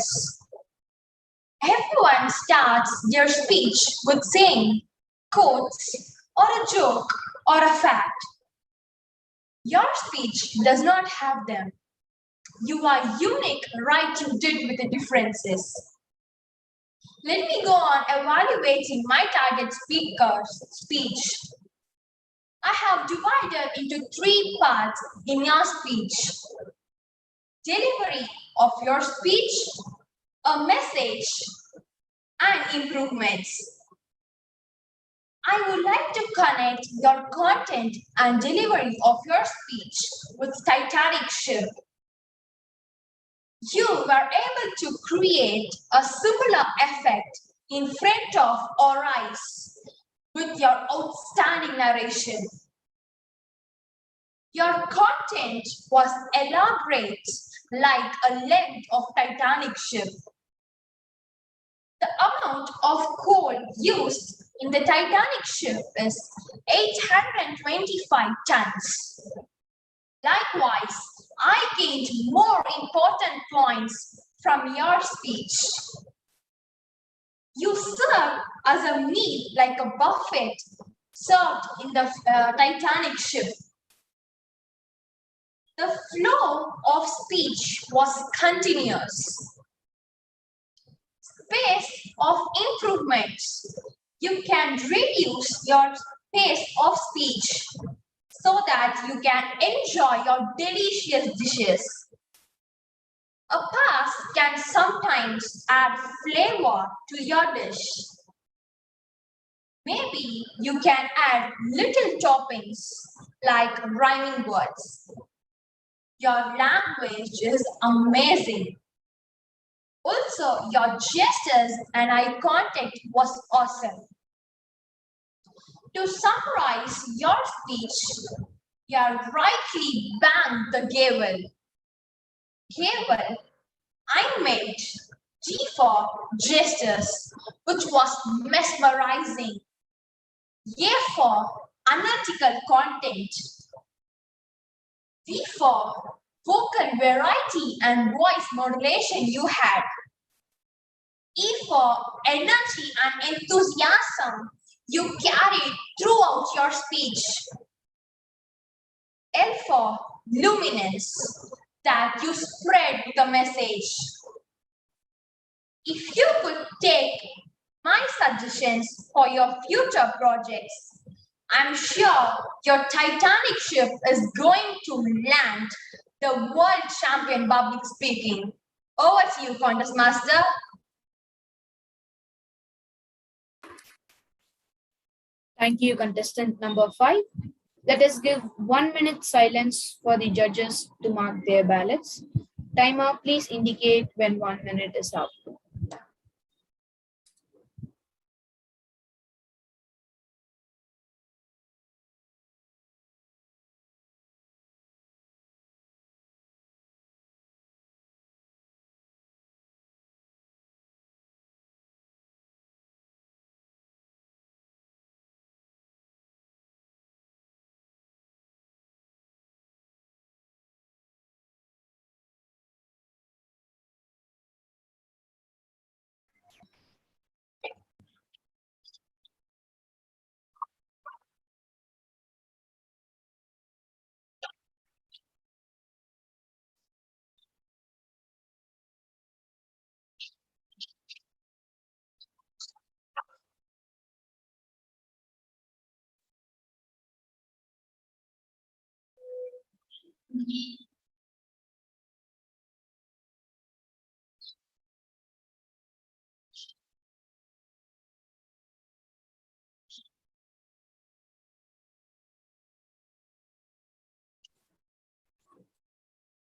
Everyone starts their speech with saying quotes or a joke or a fact. Your speech does not have them. You are unique, right? You did with the differences. Let me go on evaluating my target speaker's speech. I have divided into 3 parts in your speech. Delivery of your speech, a message, and improvements. I would like to connect your content and delivery of your speech with Titanic ship. You were able to create a similar effect in front of our eyes with your outstanding narration. Your content was elaborate like a length of Titanic ship. The amount of coal used in the Titanic ship is 825 tons. Likewise, I gained more important points from your speech. You serve as a meal like a buffet served in the Titanic ship. The flow of speech was continuous. Space of improvements. You can reduce your pace of speech so that you can enjoy your delicious dishes. A pass can sometimes add flavor to your dish. Maybe you can add little toppings like rhyming words. Your language is amazing. Also, your gestures and eye contact was awesome. To summarize your speech, you rightly banged the gavel. Gavel, I meant G for gestures, which was mesmerizing. A for analytical content. V for vocal variety and voice modulation you had. E for energy and enthusiasm you carried throughout your speech. L for luminance, that you spread the message. If you could take my suggestions for your future projects, I'm sure your Titanic ship is going to land the world champion public speaking. Over to you, Contest Master. Thank you, contestant number 5. Let us give 1 minute silence for the judges to mark their ballots. Timer, please indicate when 1 minute is up.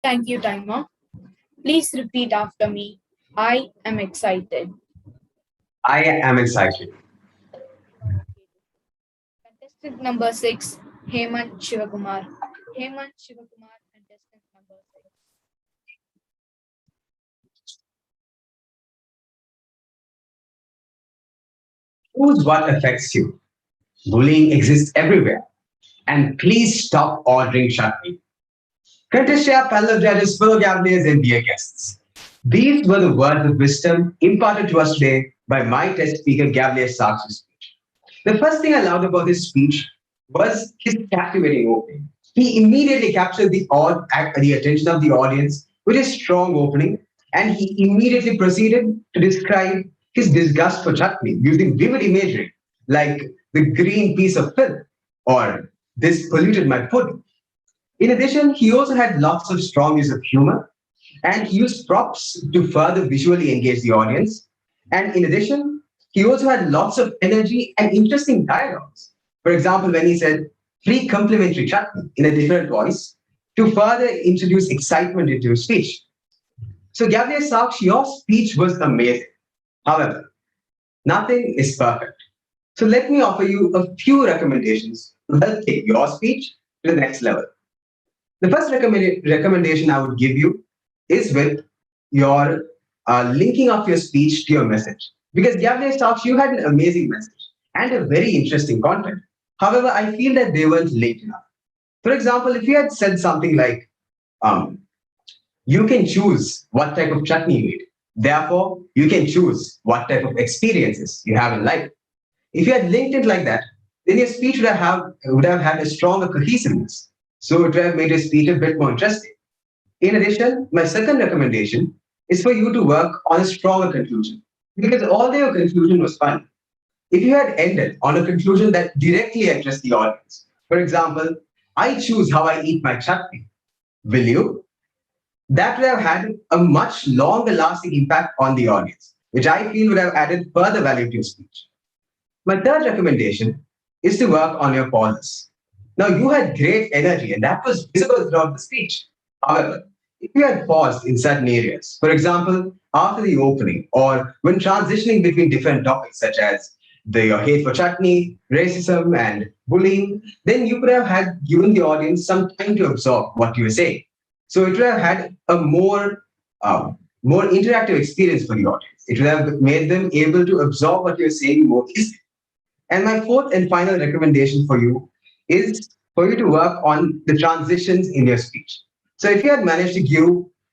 Thank you, timer. Please repeat after me. I am excited. I am excited. Contestant number 6, Hemant Shivakumar. Hemant Shivakumar, contestant number 6. Choose what affects you. Bullying exists everywhere. And please stop ordering chutney. Contestia, fellow judges, fellow Gaveliers, and dear guests. These were the words of wisdom imparted to us today by my test speaker, Gavelier Sark's speech. The first thing I loved about his speech was his captivating opening. He immediately captured the attention of the audience with his strong opening, and he immediately proceeded to describe his disgust for chutney using vivid imagery like the green piece of filth or this polluted my food. In addition, he also had lots of strong use of humor and he used props to further visually engage the audience. And in addition, he also had lots of energy and interesting dialogues. For example, when he said, free complimentary chutney in a different voice to further introduce excitement into his speech. So, Gabriel Sachs, your speech was amazing. However, nothing is perfect. So, let me offer you a few recommendations to help take your speech to the next level. The first recommendation I would give you is with your linking up your speech to your message. Because Gabriel Talks, you had an amazing message and a very interesting content. However, I feel that they weren't linked enough. For example, if you had said something like, um, you can choose what type of chutney you eat. Therefore, you can choose what type of experiences you have in life. If you had linked it like that, then your speech would have had a stronger cohesiveness. So it would have made your speech a bit more interesting. In addition, my second recommendation is for you to work on a stronger conclusion. Because although your conclusion was fun, if you had ended on a conclusion that directly addressed the audience, for example, I choose how I eat my chutney, will you? That would have had a much longer lasting impact on the audience, which I feel would have added further value to your speech. My third recommendation is to work on your pauses. Now, you had great energy, and that was visible throughout the speech. However, if you had paused in certain areas, for example, after the opening or when transitioning between different topics such as your hate for chutney, racism, and bullying, then you could have had given the audience some time to absorb what you were saying. So it would have had a more interactive experience for the audience. It would have made them able to absorb what you're saying more easily. And my fourth and final recommendation for you is for you to work on the transitions in your speech. So if you had managed to give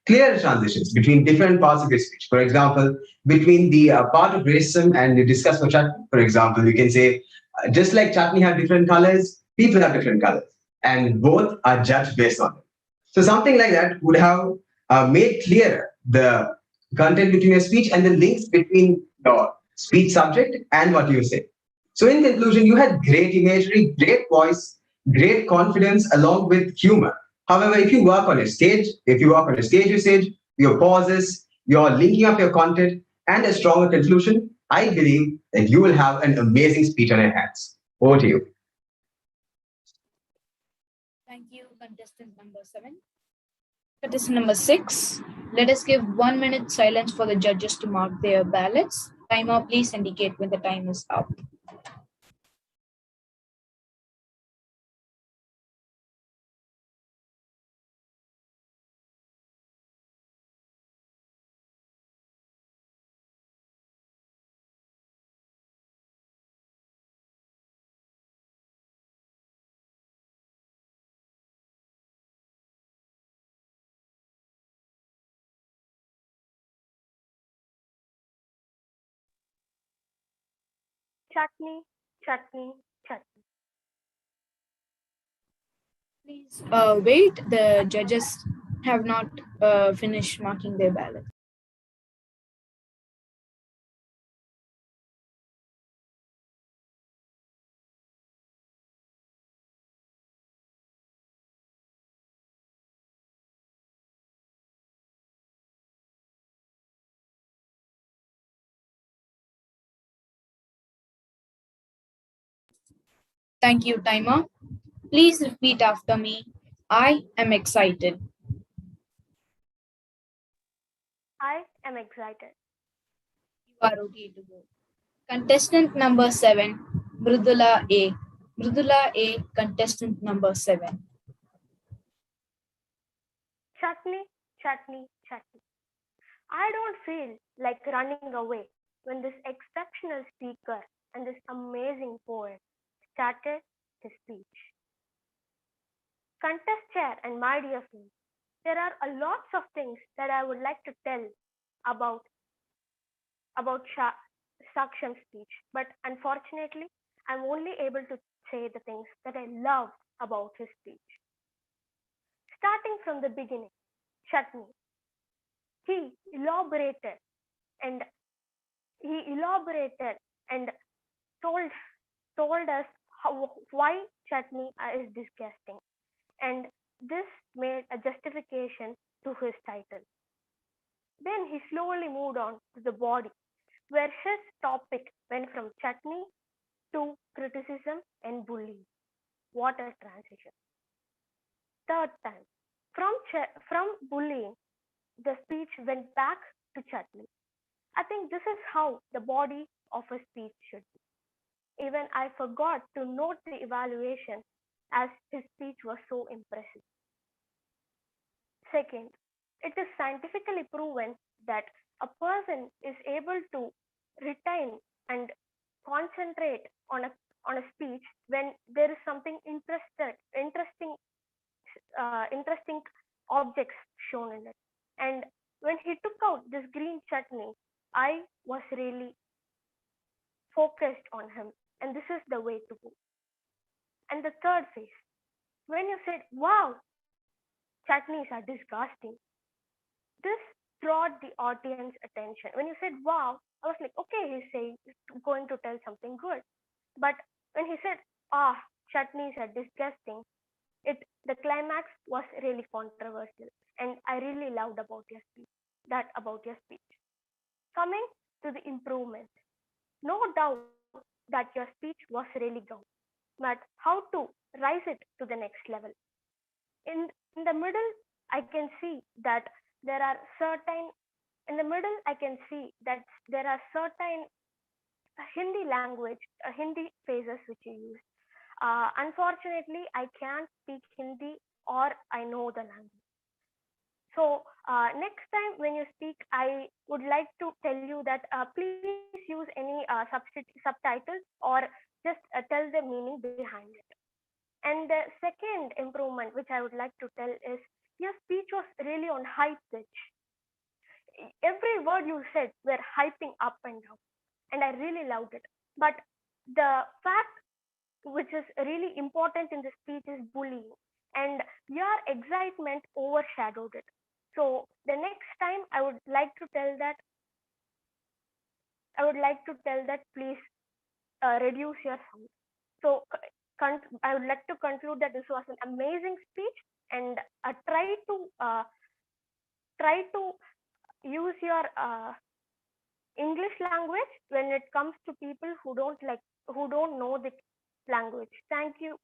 clear transitions between different parts of your speech, for example, between the part of racism and the discuss for chutney, for example, you can say, just like chutney have different colors, people have different colors, and both are judged based on it. So something like that would have made clear the content between your speech and the links between your speech subject and what you say. So in conclusion, you had great imagery, great voice, great confidence, along with humor. However, if you work on your stage, if you work on your stage usage, your pauses, your linking up your content, and a stronger conclusion, I believe that you will have an amazing speech on your hands. Over to you. Thank you, contestant number 7. Contestant number 6. Let us give 1 minute silence for the judges to mark their ballots. Timer, please indicate when the time is up. Chutney, chutney, chutney. Please wait. The judges have not finished marking their ballot. Thank you, timer. Please repeat after me. I am excited. I am excited. You are okay to go. Contestant number 7, Mridula A. Mridula A, contestant number 7. Chutney, chutney, chutney. I don't feel like running away when this exceptional speaker and this amazing poet started his speech. Contest chair and my dear friends, there are a lots of things that I would like to tell about Saksham's speech, but unfortunately, I'm only able to say the things that I loved about his speech. Starting from the beginning, Chutney, he elaborated and he elaborated and told told us why chutney is disgusting, and this made a justification to his title. Then he slowly moved on to the body, where his topic went from chutney to criticism and bullying. What a transition! Third time, from bullying, the speech went back to chutney. I think this is how the body of a speech should be. Even I forgot to note the evaluation as his speech was so impressive. Second, it is scientifically proven that a person is able to retain and concentrate on a speech when there is something interesting objects shown in it. And when he took out this green chutney, I was really focused on him, and this is the way to go. And the third phase, when you said, "Wow, chutneys are disgusting," this brought the audience attention. When you said "wow," I was like, okay, he's going to tell something good. But when he said, "ah, chutneys are disgusting," the climax was really controversial, and I really loved about your speech. Coming to the improvement, no doubt that your speech was really good, but how to rise it to the next level? In the middle, I can see that there are certain in the middle I can see that there are certain Hindi language, Hindi phrases which you use. Unfortunately, I can't speak Hindi or I know the language. So next time when you speak, I would like to tell you that please use any subtitles or just tell the meaning behind it. And the second improvement which I would like to tell is your speech was really on high pitch. Every word you said were hyping up and down, and I really loved it. But the fact which is really important in the speech is bullying, and your excitement overshadowed it. So the next time I would like to tell that please reduce your sound. So I would like to conclude that this was an amazing speech, and try to use your English language when it comes to people who don't know the language. Thank you.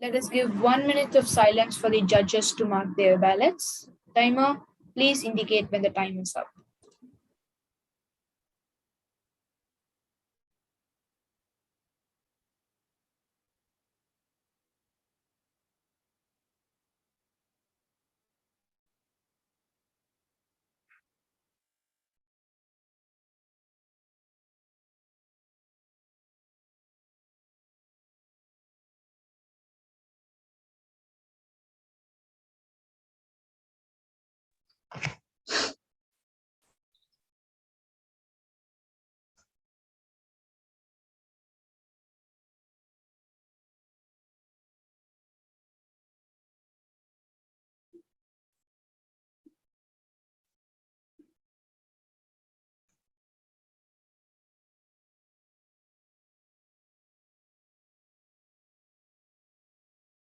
Let us give 1 minute of silence for the judges to mark their ballots. Timer, please indicate when the time is up.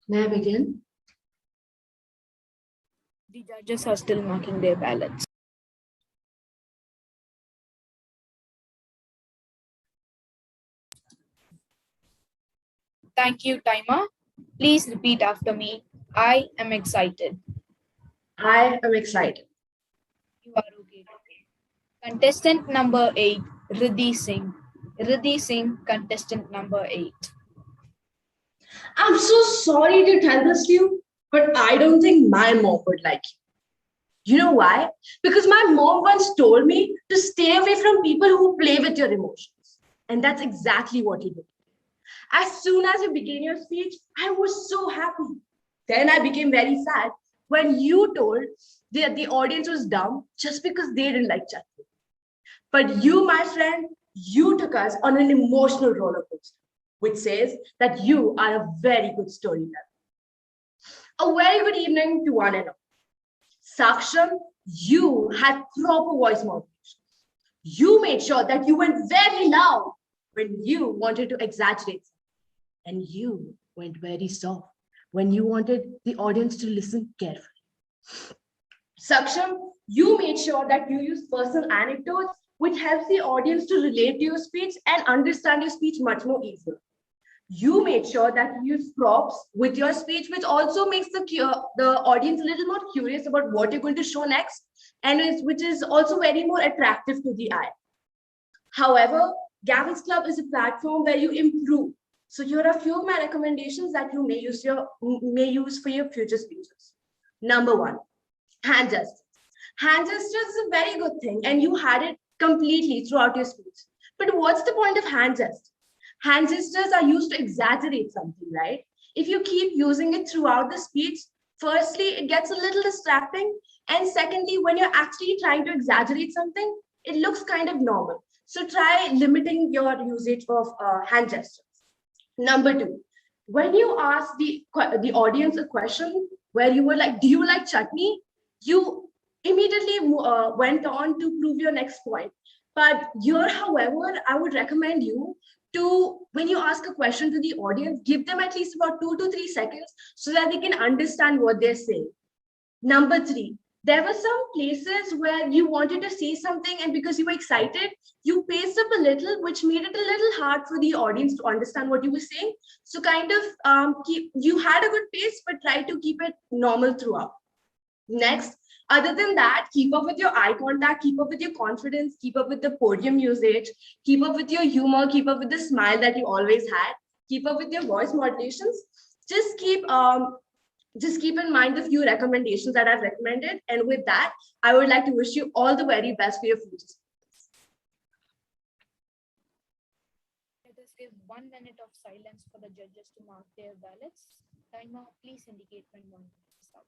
May I begin? The judges are still marking their ballots. Thank you, timer. Please repeat after me. I am excited. I am excited. You are okay. Contestant number 8, Riddhi Singh. Riddhi Singh, contestant number 8. I'm so sorry to tell this to you, but I don't think my mom would like you. You know why? Because my mom once told me to stay away from people who play with your emotions. And that's exactly what you did. As soon as you began your speech, I was so happy. Then I became very sad when you told that the audience was dumb just because they didn't like chutney. But you, my friend, you took us on an emotional roller coaster, which says that you are a very good storyteller. A very good evening to one and all. Saksham, you had proper voice modulation. You made sure that you went very loud when you wanted to exaggerate, and you went very soft when you wanted the audience to listen carefully. Saksham, you made sure that you used personal anecdotes, which helps the audience to relate to your speech and understand your speech much more easily. You made sure that you use props with your speech, which also makes the audience a little more curious about what you're going to show next, and which is also very more attractive to the eye. However, Gavel's Club is a platform where you improve, So here are a few of my recommendations that you may use for your future speeches. Number one, hand gestures. Hand gestures is a very good thing, and you had it completely throughout your speech. But what's the point of hand gestures? Hand gestures are used to exaggerate something, right? If you keep using it throughout the speech, firstly, it gets a little distracting. And secondly, when you're actually trying to exaggerate something, it looks kind of normal. So try limiting your usage of hand gestures. Number two, when you ask the audience a question where you were like, do you like chutney? You immediately went on to prove your next point. But here, however, I would recommend you to, when you ask a question to the audience, give them at least about 2 to 3 seconds so that they can understand what they're saying. Number three, there were some places where you wanted to say something, and because you were excited, you paced up a little, which made it a little hard for the audience to understand what you were saying. So kind of you had a good pace, but try to keep it normal throughout. Next, other than that, keep up with your eye contact, keep up with your confidence, keep up with the podium usage, keep up with your humor, keep up with the smile that you always had, keep up with your voice modulations. Just keep in mind the few recommendations that I've recommended. And with that, I would like to wish you all the very best for your future. Let us give 1 minute of silence for the judges to mark their ballots. Timer, please indicate when 1 minute is up.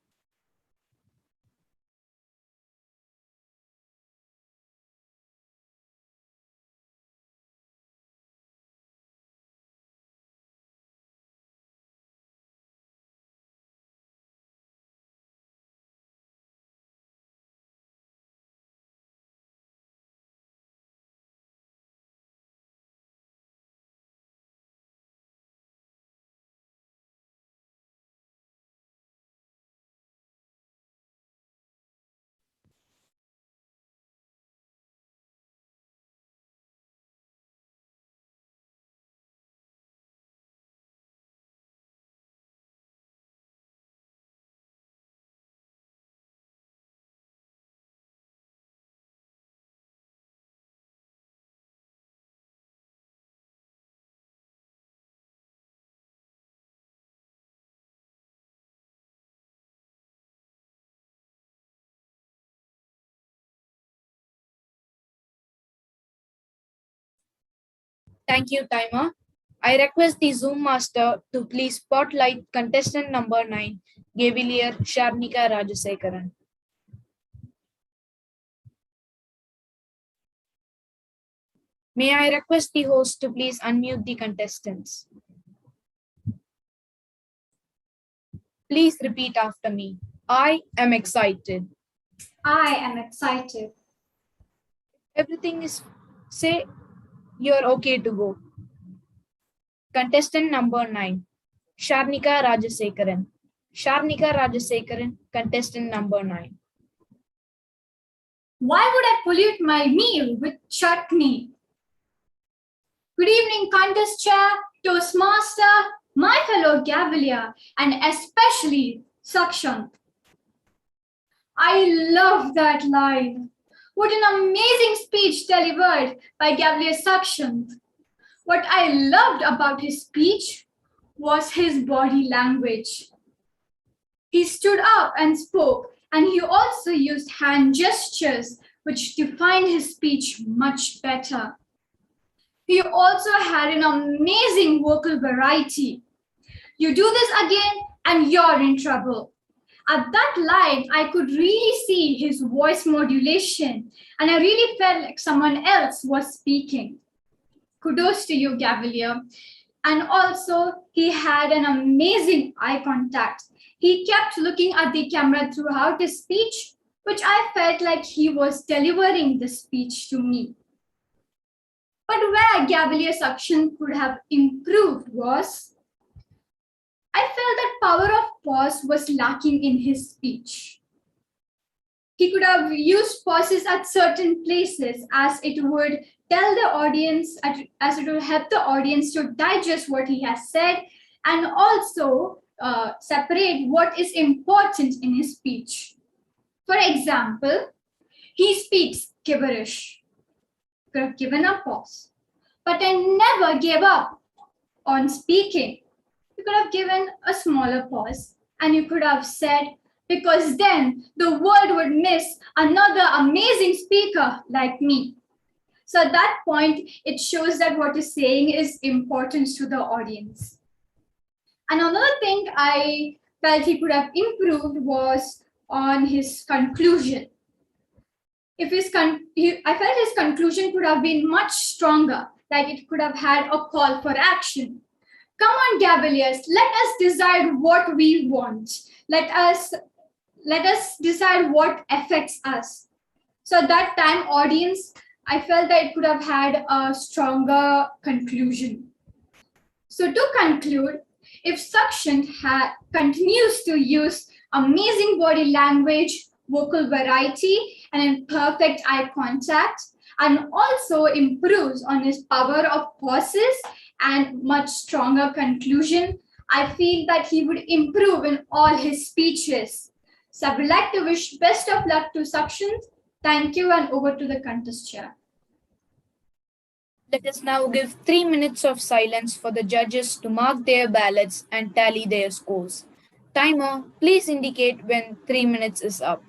Thank you, timer. I request the Zoom master to please spotlight contestant number 9, Gavelier Sharnika Rajasekaran. May I request the host to please unmute the contestants. Please repeat after me. I am excited. I am excited. Everything is, say you're okay to go. Contestant number 9, Sharnika Rajasekaran. Sharnika Rajasekaran, contestant number 9. Why would I pollute my meal with chutney? Good evening, contest chair, Toastmaster, my fellow Gavelier, and especially Sakshant. I love that line. What an amazing speech delivered by Gavelier Sakshant. What I loved about his speech was his body language. He stood up and spoke, and he also used hand gestures, which defined his speech much better. He also had an amazing vocal variety. You do this again, and you're in trouble. At that line, I could really see his voice modulation, and I really felt like someone else was speaking. Kudos to you, Gavelier. And also, he had an amazing eye contact. He kept looking at the camera throughout his speech, which I felt like he was delivering the speech to me. But where Gavelier Sakshant could have improved was, I felt that power of pause was lacking in his speech. He could have used pauses at certain places as it would tell the audience, as it would help the audience to digest what he has said, and also separate what is important in his speech. For example, he speaks gibberish. Could have given a pause. But I never gave up. on speaking. You could have given a smaller pause and you could have said, because then the world would miss another amazing speaker like me. So at that point, it shows that what you're saying is important to the audience. And another thing I felt he could have improved was on his conclusion. If I felt his conclusion could have been much stronger, like it could have had a call for action. Come on, Gaveliers, let us decide what we want. Let us decide what affects us. So at that time, audience, I felt that it could have had a stronger conclusion. So to conclude, if Sakshant continues to use amazing body language, vocal variety, and perfect eye contact, and also improves on his power of pauses and much stronger conclusion, I feel that he would improve in all his speeches. So I would like to wish best of luck to Sakshant. Thank you, and over to the contest chair. Let us now give 3 minutes of silence for the judges to mark their ballots and tally their scores. Timer, please indicate when 3 minutes is up.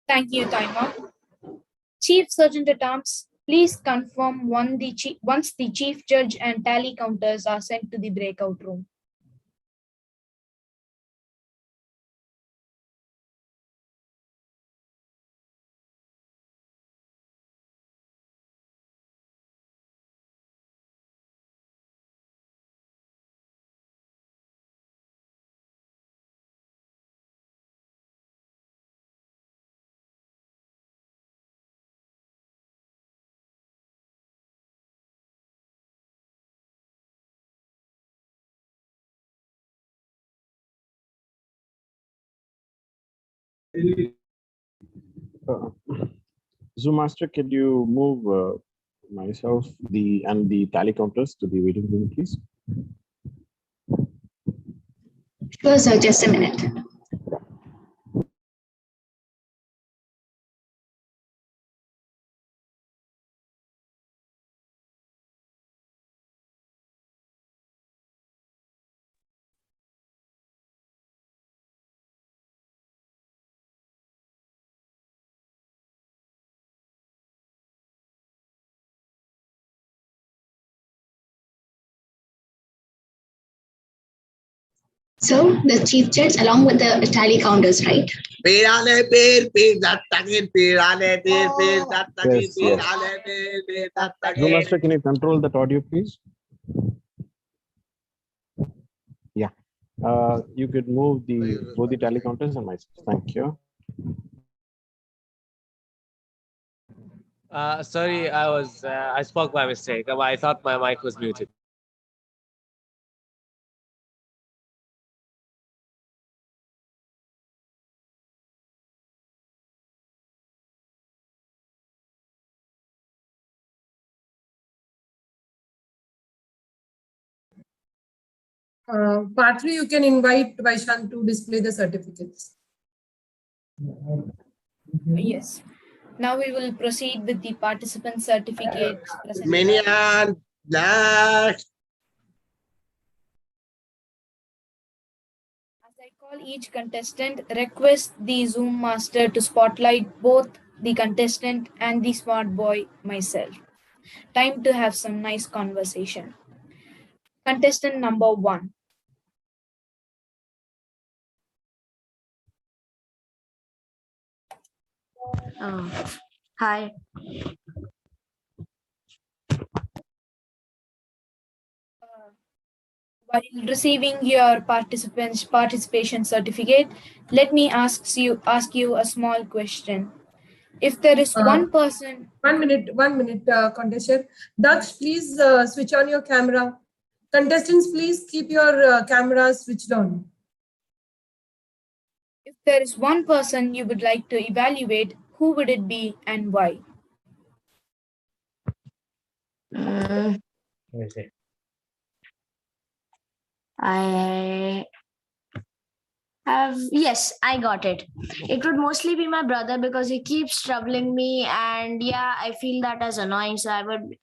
Thank you, Timer. Chief Sergeant at Arms, please confirm once the Chief Judge and tally counters are sent to the breakout room. Zoom Master, could you move myself and the tally counters to the waiting room, please? Sure, sir, just a minute. So the chief judge along with the tally counters, right? Yes, yes. Zoom Master, can you control that audio, please? Yeah. You could move both the tally counters and myself. Thank you. Sorry, I spoke by mistake. I thought my mic was muted. Part 3, you can invite Vaishant to display the certificates. Yes. Now we will proceed with the participant certificates. Minion, next. As I call each contestant, request the Zoom master to spotlight both the contestant and the smart boy myself. Time to have some nice conversation. Contestant number 1. Hi. While receiving your participation certificate, let me ask you a small question. If there is one person. 1 minute, contestant. Daksh, please switch on your camera. Contestants, please keep your cameras switched on. If there is one person you would like to evaluate, who would it be and why? I have, yes, I got it. It would mostly be my brother because he keeps troubling me, and yeah, I feel that as annoying. So I would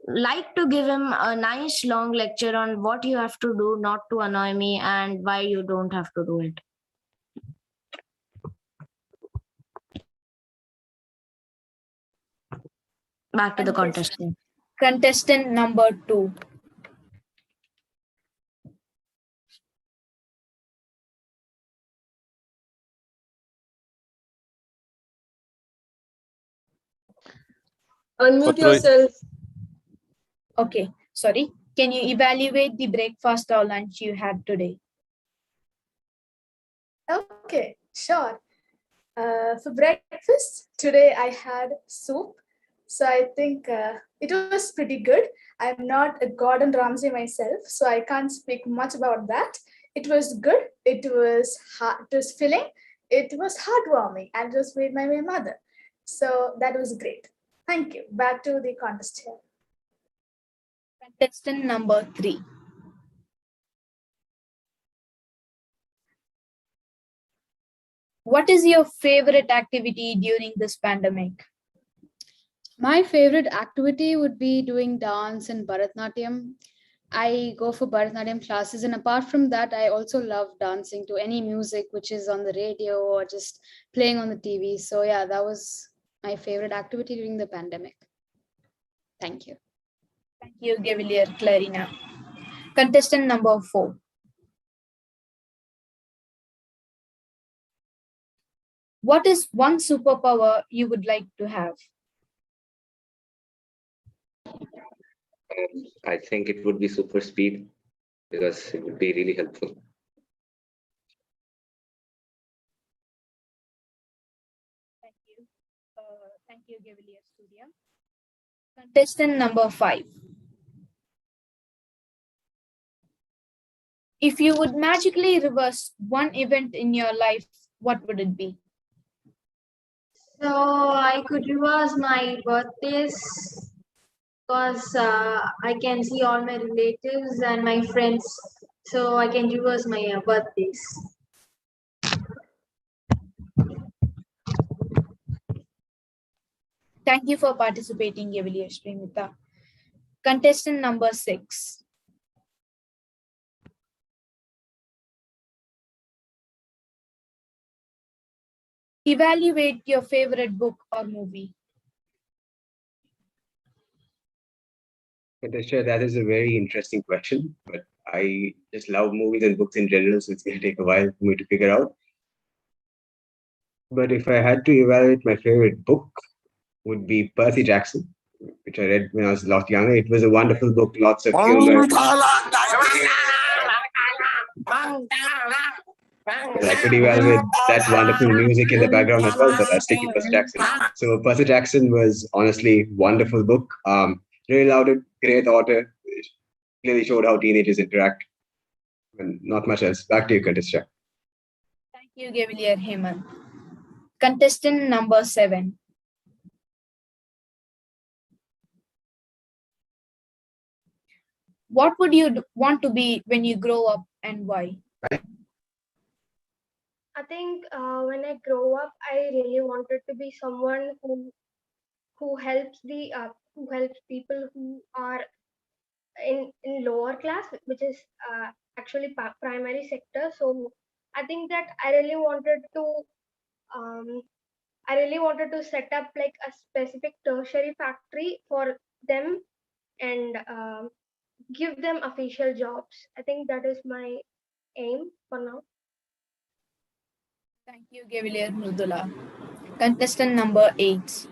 like to give him a nice long lecture on what you have to do not to annoy me and why you don't have to do it. Back to the contestant. Contestant number 2. Unmute yourself. Okay, sorry. Can you evaluate the breakfast or lunch you had today? Okay, sure. For breakfast, today I had soup. So I think it was pretty good. I'm not a Gordon Ramsay myself, so I can't speak much about that. It was good. It was filling. It was heartwarming, and it was made by my mother. So that was great. Thank you. Back to the contest here. Contestant number 3. What is your favorite activity during this pandemic? My favorite activity would be doing dance and Bharatnatyam. I go for Bharatnatyam classes, and apart from that, I also love dancing to any music which is on the radio or just playing on the TV. So yeah, that was my favorite activity during the pandemic. Thank you. Thank you, Gavilier Clarina. Contestant number 4. What is one superpower you would like to have? I think it would be super speed because it would be really helpful. Thank you, Gavilier Studio. Contestant number 5. If you would magically reverse one event in your life, what would it be? So I could reverse my birthdays because I can see all my relatives and my friends. So I can reverse my birthdays. Thank you for participating, Gavel Srimita. Contestant number 6. Evaluate your favorite book or movie. Natasha, that is a very interesting question, but I just love movies and books in general, so it's going to take a while for me to figure out. But if I had to evaluate my favorite book, would be Percy Jackson, which I read when I was a lot younger. It was a wonderful book, lots of humor. I could evaluate that wonderful music in the background as well, but I'll stick to Percy Jackson. So Percy Jackson was honestly wonderful book. Really loved it. Great author. Clearly showed how teenagers interact. And not much else. Back to you, Contestant. Thank you, Gavilier Hemant. Contestant number 7. What would you want to be when you grow up and why? I think when I grow up, I really wanted to be someone who helps people who are in lower class, which is actually primary sector. So I think that um, I really wanted to set up like a specific tertiary factory for them and give them official jobs. I think that is my aim for now. Thank you, Gavilier Mrudula. Contestant number 8.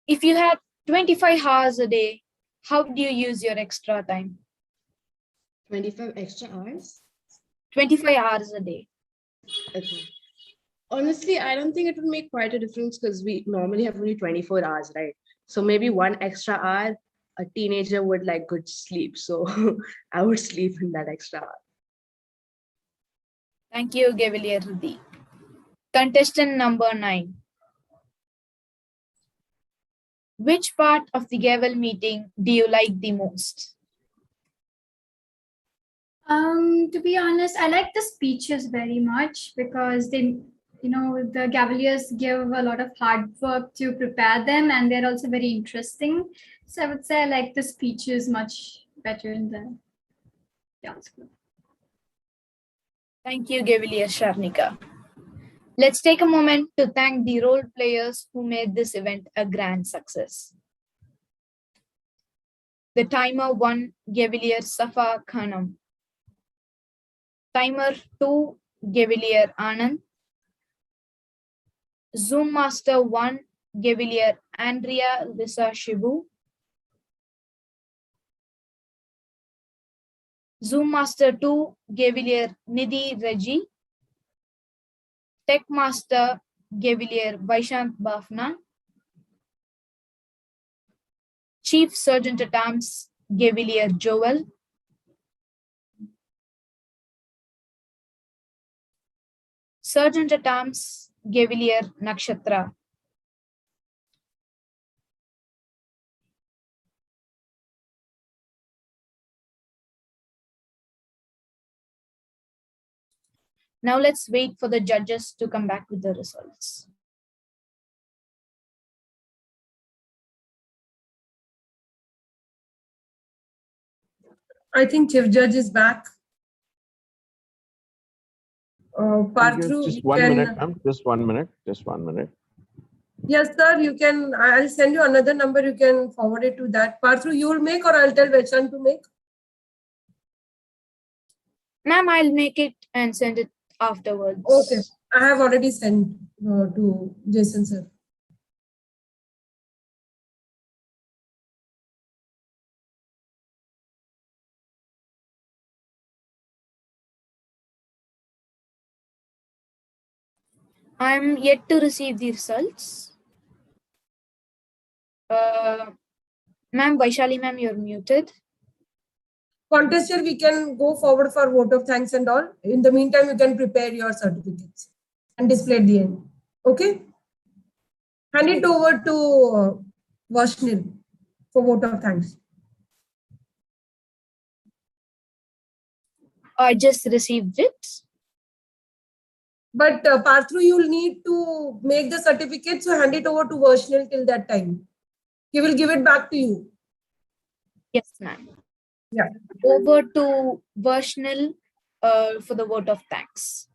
If you had 25 hours a day, how do you use your extra time? 25 extra hours? 25 hours a day. Okay. Honestly, I don't think it would make quite a difference because we normally have only 24 hours, right? So maybe one extra hour, a teenager would like good sleep. So I would sleep in that extra hour. Thank you, Gavilier Rudi. Contestant number 9. Which part of the Gavel meeting do you like the most? To be honest, I like the speeches very much because they, the Cavaliers give a lot of hard work to prepare them, and they're also very interesting. So I would say I like the speeches much better in the dance group. Thank you, Gavilier Sharnika. Let's take a moment to thank the role players who made this event a grand success. The timer 1, Gavilier Safa Khanam. Timer 2, Gavilier Anand. Zoom Master 1, Gavilier Andrea Lisa Shibu. Zoom Master 2, Gavilier Nidhi Reggie. Tech Master, Gavilier Vaishant Bafna. Chief Sergeant at Arms, Gavilier Joel. Sergeant at Arms, Gavilier Nakshatra. Now let's wait for the judges to come back with the results. I think Chief Judge is back. Just 1 minute, ma'am. Just 1 minute. Just 1 minute. Yes, sir. You can. I'll send you another number. You can forward it to that. Parthu, you will make, or I'll tell Vaishant to make. Ma'am, I'll make it and send it afterwards. Okay. I have already sent to Jason, sir. I'm yet to receive the results. Ma'am, Vaishali ma'am, you're muted. Contestant, we can go forward for vote of thanks and all. In the meantime, you can prepare your certificates. and display at the end. Okay? Hand it over to Varshnil for vote of thanks. I just received it. But Parthu, you'll need to make the certificate, so hand it over to Varshnil till that time. He will give it back to you. Yes, ma'am. Yeah. Over to Varshnil for the vote of thanks.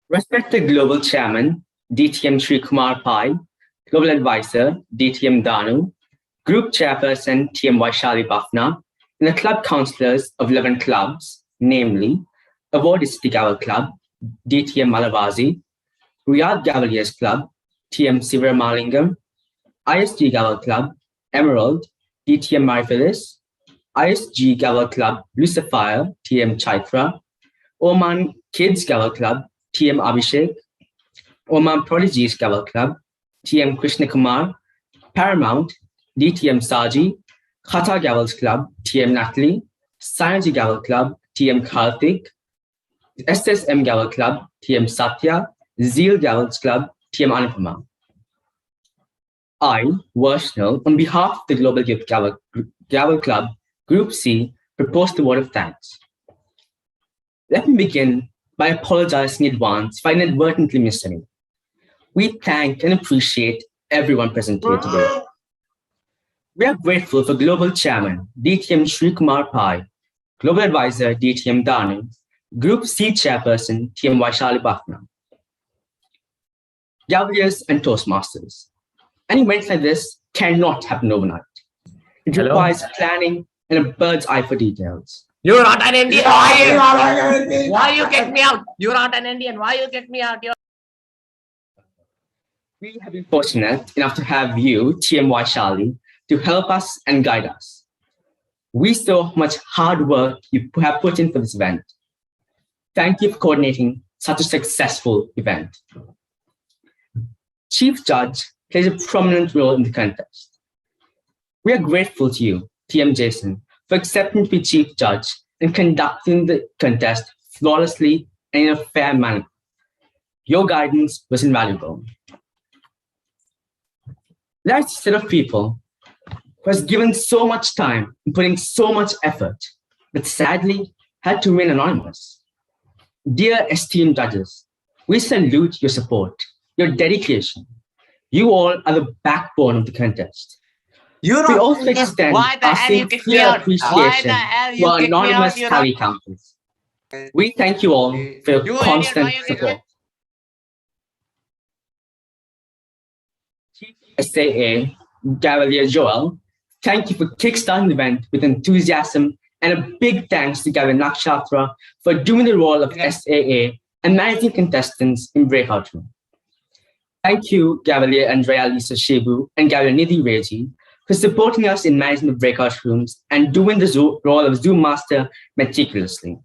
Respected Global Chairman, DTM Sri Kumar Pai, Global Advisor, DTM Danu, Group Chairperson, TM Vaishali Bafna, and the club councillors of 11 clubs, namely Award City Gavel Club, DTM Malavasi, Riyadh Gavaliers Club, TM Sivara Malingam, ISG Gavel Club, Emerald, DTM Marifilis, ISG Gavel Club, Lucifer, TM Chaitra, Oman Kids Gavel Club, TM Abhishek, Oman Prodigies Gavel Club, TM Krishna Kumar, Paramount, DTM Saji, Khata Gavels Club, TM Natalie, Synergy Gavel Club, TM Karthik, SSM Gavel Club, TM Satya, Zeal Gavels Club, TM Anupama. I, Varshnil, on behalf of the Global Youth Gavel Club, Group C, propose the vote of thanks. Let me begin by apologizing in advance if I inadvertently missed any. We thank and appreciate everyone present here today. We are grateful for Global Chairman DTM Sri Kumar Pai, Global Advisor DTM Danu, Group C Chairperson TM Vaishali Bafna, Gavaliers and Toastmasters. Any event like this cannot happen overnight. It requires planning and a bird's eye for details. You're not an Indian. Why you kick me out? You're not an Indian. Why you kick me out? We have been fortunate enough to have you, TM Vaishali, to help us and guide us. We saw how much hard work you have put in for this event. Thank you for coordinating such a successful event. Chief Judge plays a prominent role in the contest. We are grateful to you, TM Jason, for accepting to be Chief Judge and conducting the contest flawlessly and in a fair manner. Your guidance was invaluable. That's a set of people who has given so much time and putting so much effort, but sadly had to remain anonymous. Dear esteemed judges, we salute your support, your dedication. You all are the backbone of the contest. We also extend our sincere appreciation to our anonymous tally counters. We thank you all for your constant support. Chief SAA, Gavalier Joel, thank you for kickstarting the event with enthusiasm, and a big thanks to Gavin Nakshatra for doing the role of SAA and managing contestants in Breakout Room. Thank you, Gavalier Andrea Lisa Shebu and Gavalier Nidhi Reji, for supporting us in managing the breakout rooms and doing the role of Zoom Master meticulously.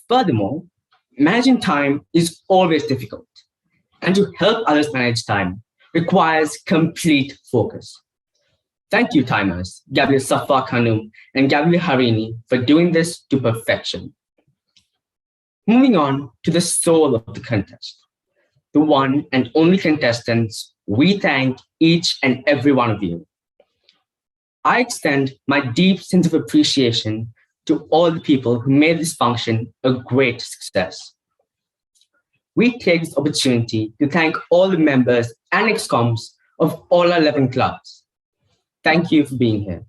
Furthermore, managing time is always difficult, and to help others manage time requires complete focus. Thank you, timers, Gabriel Safa Khanum and Gabriel Harini, for doing this to perfection. Moving on to the soul of the contest, the one and only contestants, we thank each and every one of you. I extend my deep sense of appreciation to all the people who made this function a great success. We take this opportunity to thank all the members and excoms of all our 11 clubs. Thank you for being here.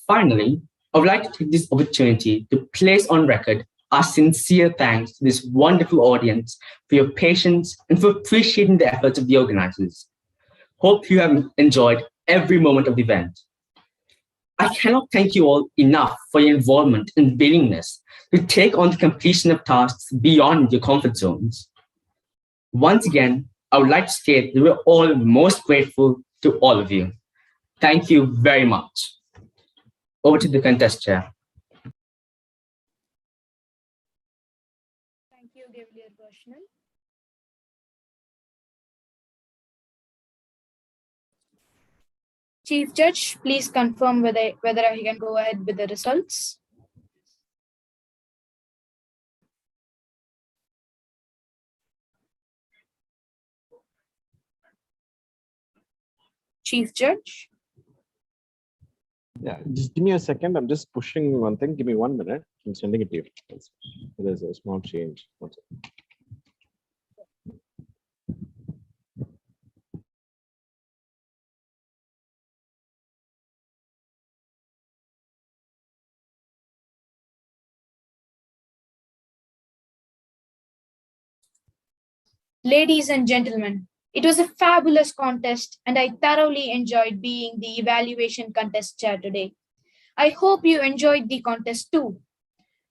Finally, I would like to take this opportunity to place on record our sincere thanks to this wonderful audience for your patience and for appreciating the efforts of the organizers. Hope you have enjoyed every moment of the event. I cannot thank you all enough for your involvement and willingness to take on the completion of tasks beyond your comfort zones. Once again, I would like to state that we're all most grateful to all of you. Thank you very much. Over to the contest chair. Thank you, Gavalier Varshnil. Chief Judge, please confirm whether he can go ahead with the results. Chief Judge. Yeah, just give me a second. I'm just pushing one thing. Give me 1 minute. I'm sending it to you. There's a small change. One second. Ladies and gentlemen, it was a fabulous contest and I thoroughly enjoyed being the evaluation contest chair today. I hope you enjoyed the contest too.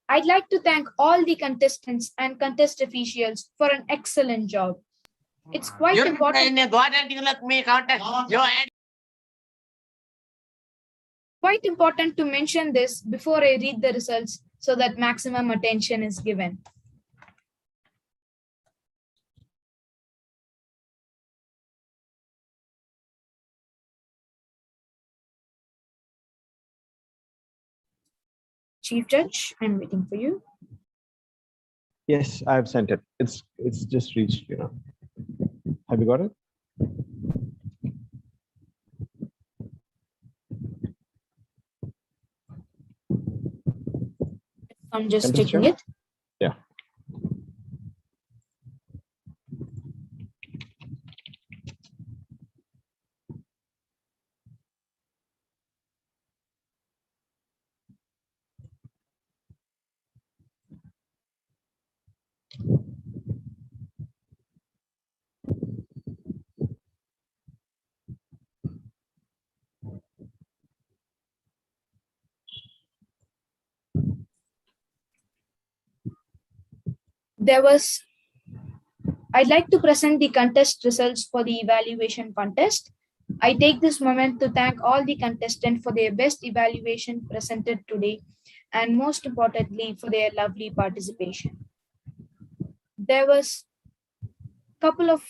I'd like to thank all the contestants and contest officials for an excellent job. It's quite important. Quite important to mention this before I read the results so that maximum attention is given. Chief Judge, I'm waiting for you. Yes, I've sent it. It's just reached, Have you got it? I'm just checking it. Yeah. I'd like to present the contest results for the evaluation contest. I take this moment to thank all the contestants for their best evaluation presented today and most importantly for their lovely participation. There was a couple of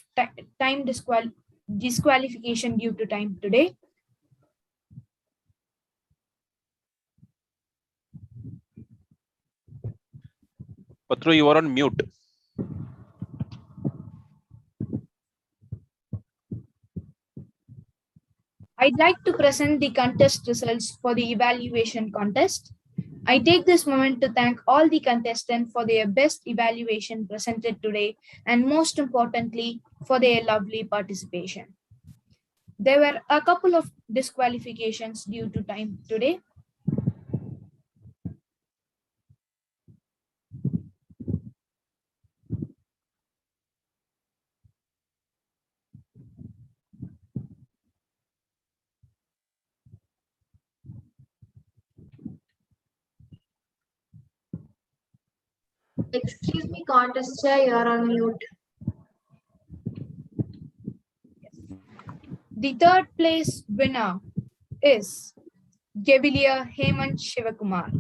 time disqualification due to time today. Patru, you are on mute. I'd like to present the contest results for the evaluation contest. I take this moment to thank all the contestants for their best evaluation presented today and most importantly for their lovely participation. There were a couple of disqualifications due to time today. Excuse me, contest chair, you're on mute. The third place winner is Gavilier Hemant Shivakumar.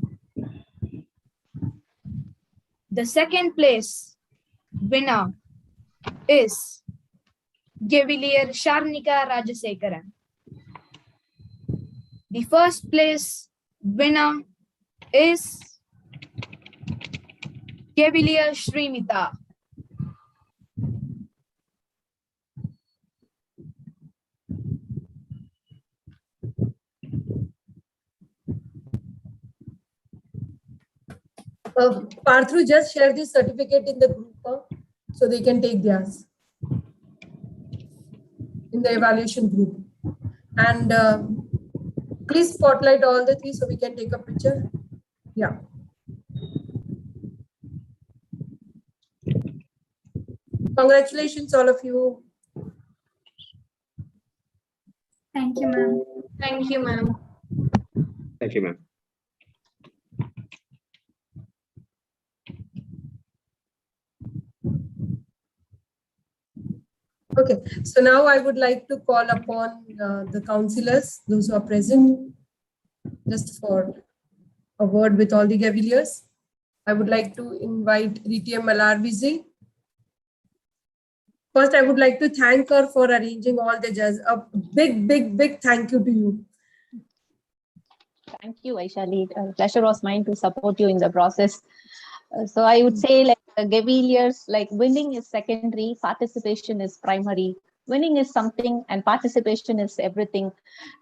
The second place winner is Gavilier Sharnika Rajasekaran. The first place winner is Gavilier Srimita. Parthu, just share the certificate in the group so they can take theirs in the evaluation group. And please spotlight all the three so we can take a picture. Yeah. Congratulations, all of you. Thank you, ma'am. Thank you, ma'am. Thank you, ma'am. Okay, so now I would like to call upon the councillors, those who are present, just for a word with all the Gaviliers. I would like to invite Ritiam Malarvizi. First, I would like to thank her for arranging all the judges. A big thank you to you. Thank you, Vaishali. Pleasure was mine to support you in the process. So I would say, like Gaviliers, like winning is secondary, participation is primary. winning is something and participation is everything.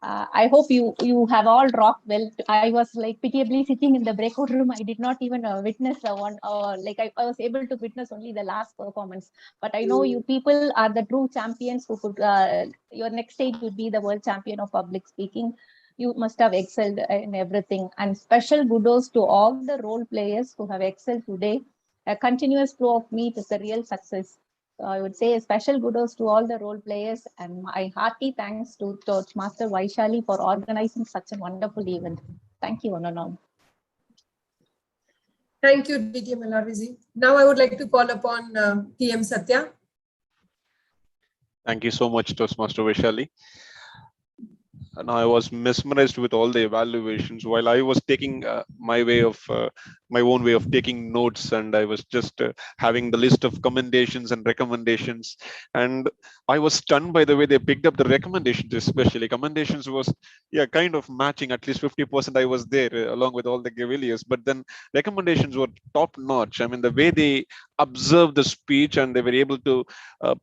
I hope you have all rocked well. I was like pitiably sitting in the breakout room. I did not even witness one, like I was able to witness only the last performance. But I know you people are the true champions who could, your next stage would be the world champion of public speaking. You must have excelled in everything. And special kudos to all the role players who have excelled today. A continuous flow of meat is the real success. So I would say a special kudos to all the role players and my hearty thanks to Toastmaster Vaishali for organizing such a wonderful event. Thank you, Ananam. Thank you, DTM LRVZ. Now I would like to call upon TM Satya. Thank you so much, Toastmaster Vaishali. And I was mesmerized with all the evaluations while I was taking my own way of taking notes, and I was just having the list of commendations and recommendations. And I was stunned by the way they picked up the recommendations, especially commendations was kind of matching at least 50%. I was there along with all the Gaveliers, but then recommendations were top notch. I mean, the way they observed the speech and they were able to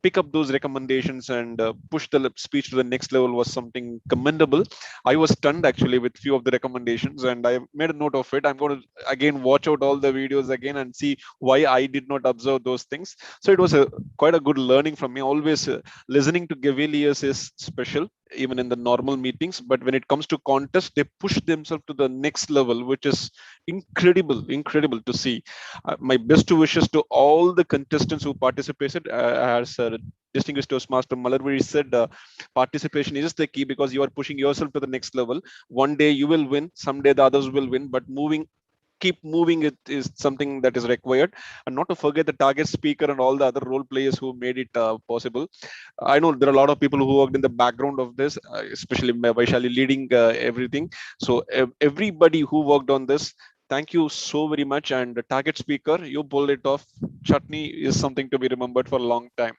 pick up those recommendations and push the speech to the next level was something commendable. I was stunned actually with few of the recommendations, and I made a note of it. I'm going to again watch out all the videos again and see why I did not observe those things. So it was quite a good learning from me. Always listening to Gaveliers is special, even in the normal meetings. But when it comes to contests, they push themselves to the next level, which is incredible to see. My best wishes to all the contestants who participated. As distinguished Toastmaster Malarvari said, participation is the key because you are pushing yourself to the next level. One day you will win, someday the others will win, but keep moving it is something that is required. And not to forget the target speaker and all the other role players who made it possible. I know there are a lot of people who worked in the background of this, especially Vaishali leading everything. So everybody who worked on this, thank you so very much. And the target speaker, you pulled it off. Chutney is something to be remembered for a long time.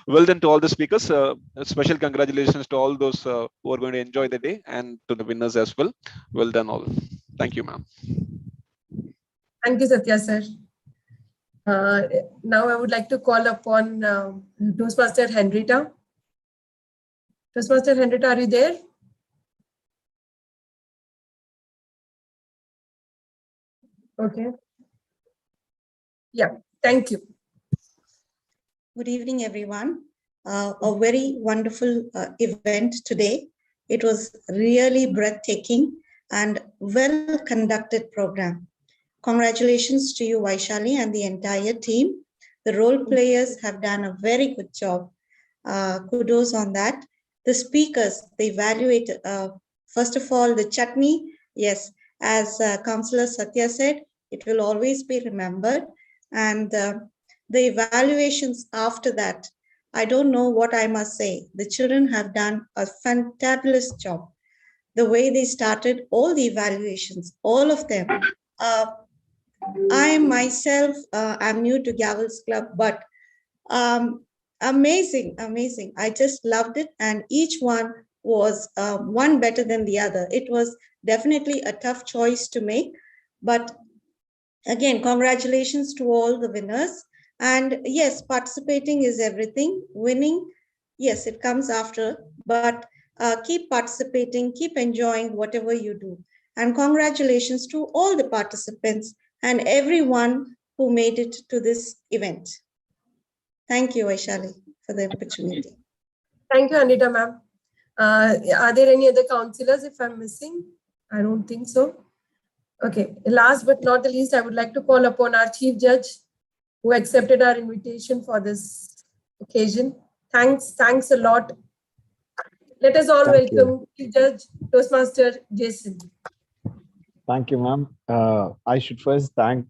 Well done to all the speakers. A special congratulations to all those who are going to enjoy the day and to the winners as well. Well done all. Thank you, ma'am. Thank you, Satya sir. Now I would like to call upon Toastmaster Henrietta. Toastmaster Henrietta, are you there? Okay. Yeah, thank you. Good evening, everyone. A very wonderful event today. It was really breathtaking and well-conducted program. Congratulations to you, Vaishali, and the entire team. The role players have done a very good job. Kudos on that. The speakers, they evaluate, first of all, the chutney. Yes, as Councillor Satya said, it will always be remembered. And the evaluations after that, I don't know what I must say. The children have done a fantabulous job. The way they started all the evaluations, all of them. I myself, I'm new to Gavel's Club, but amazing. I just loved it. And each one was one better than the other. It was definitely a tough choice to make. But again, congratulations to all the winners. And yes, participating is everything. Winning, yes, it comes after, but keep participating, keep enjoying whatever you do. And congratulations to all the participants and everyone who made it to this event. Thank you, Vaishali, for the opportunity. Thank you, Anita ma'am. Are there any other councillors if I'm missing? I don't think so. Okay, last but not the least, I would like to call upon our Chief Judge who accepted our invitation for this occasion. Thanks a lot. Let us all welcome Chief Judge Toastmaster Jason. Thank you, ma'am. I should first thank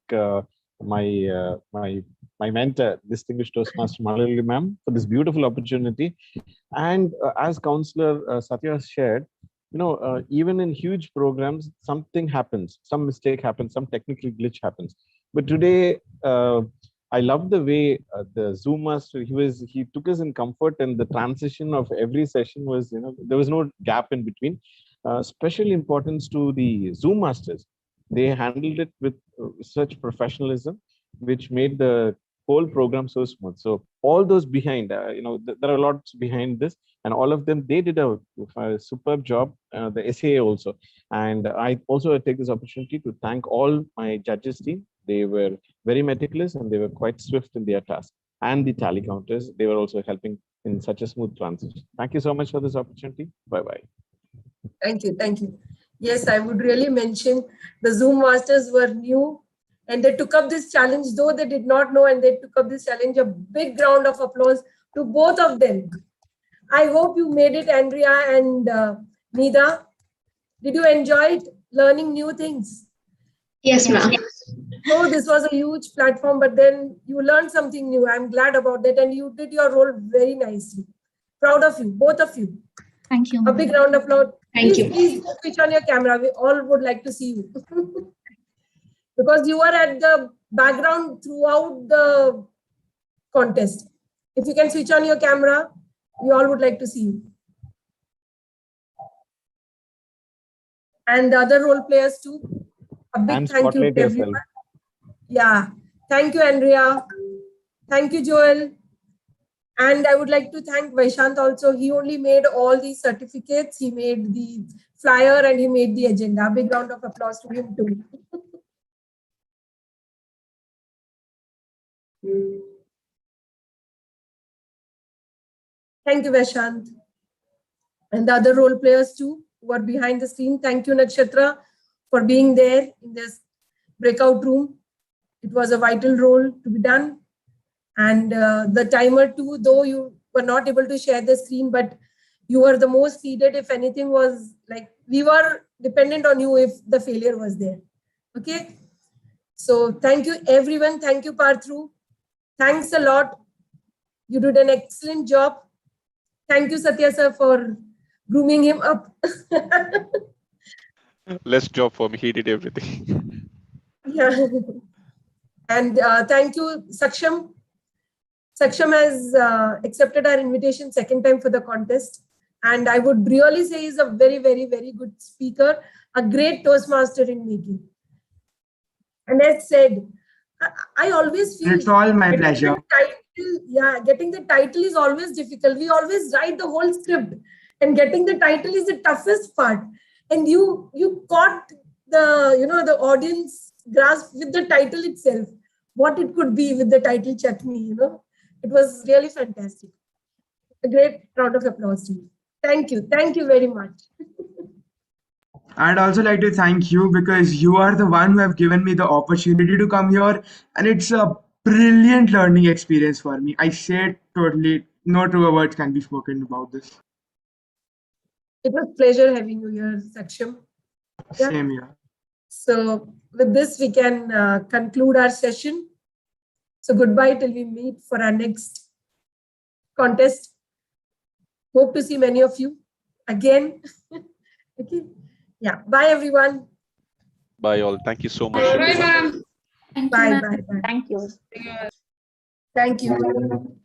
my mentor, distinguished Toastmaster Malayali ma'am, for this beautiful opportunity. And as Councillor Satya shared, even in huge programs, something happens, some mistake happens, some technical glitch happens. But today, I love the way the Zoom master, he took us in comfort, and the transition of every session was, there was no gap in between. Special importance to the Zoom masters. They handled it with such professionalism, which made the whole program so smooth. So all those behind, there are lots behind this, and all of them, they did a superb job. The SAA also, and I also take this opportunity to thank all my judges team. They were very meticulous and they were quite swift in their task. And the tally counters, they were also helping in such a smooth transition. Thank you so much for this opportunity. Bye-bye. Thank you. Thank you. Yes, I would really mention the Zoom masters were new and they took up this challenge, though they did not know, and they took up this challenge. A big round of applause to both of them. I hope you made it, Andrea and Nida. Did you enjoy it, learning new things? Yes, ma'am. No, this was a huge platform, but then you learned something new. I'm glad about that. And you did your role very nicely. Proud of you, both of you. Thank you. A big round of applause. Thank you. Please switch on your camera. We all would like to see you. Because you were at the background throughout the contest. If you can switch on your camera, we all would like to see you. And the other role players too. A big And thank you spotlight to yourself. everyone. Yeah. Thank you, Andrea. Thank you, Joel. And I would like to thank Vaishant also. He only made all these certificates. He made the flyer and he made the agenda. A big round of applause to him too. Thank you, Vaishant. And the other role players too, who are behind the screen. Thank you, Nakshatra, for being there in this breakout room. It was a vital role to be done. And the timer too, though you were not able to share the screen, but you were the most seeded. If anything was like, we were dependent on you if the failure was there. Okay. So thank you, everyone. Thank you, Parthu. Thanks a lot. You did an excellent job. Thank you, Satya sir, for grooming him up. Less job for me. He did everything. Yeah. And thank you, Saksham. Saksham has accepted our invitation second time for the contest. And I would really say he's a very, very, very good speaker, a great Toastmaster in making. And as said, I always feel It's all my pleasure. Getting the title is always difficult. We always write the whole script, and getting the title is the toughest part. And you caught the audience grasp with the title itself, what it could be with the title Chutney. It was really fantastic. A great round of applause to you. Thank you. Thank you very much. I'd also like to thank you because you are the one who have given me the opportunity to come here, and it's a brilliant learning experience for me. I say totally no truer words can be spoken about this. It was a pleasure having you here, Saksham. Yeah. Same here. So with this, we can conclude our session. So goodbye till we meet for our next contest. Hope to see many of you again. Okay. Yeah. Bye, everyone. Bye all. Thank you so much. Bye, ma'am. Bye, bye, bye. Thank you. Thank you.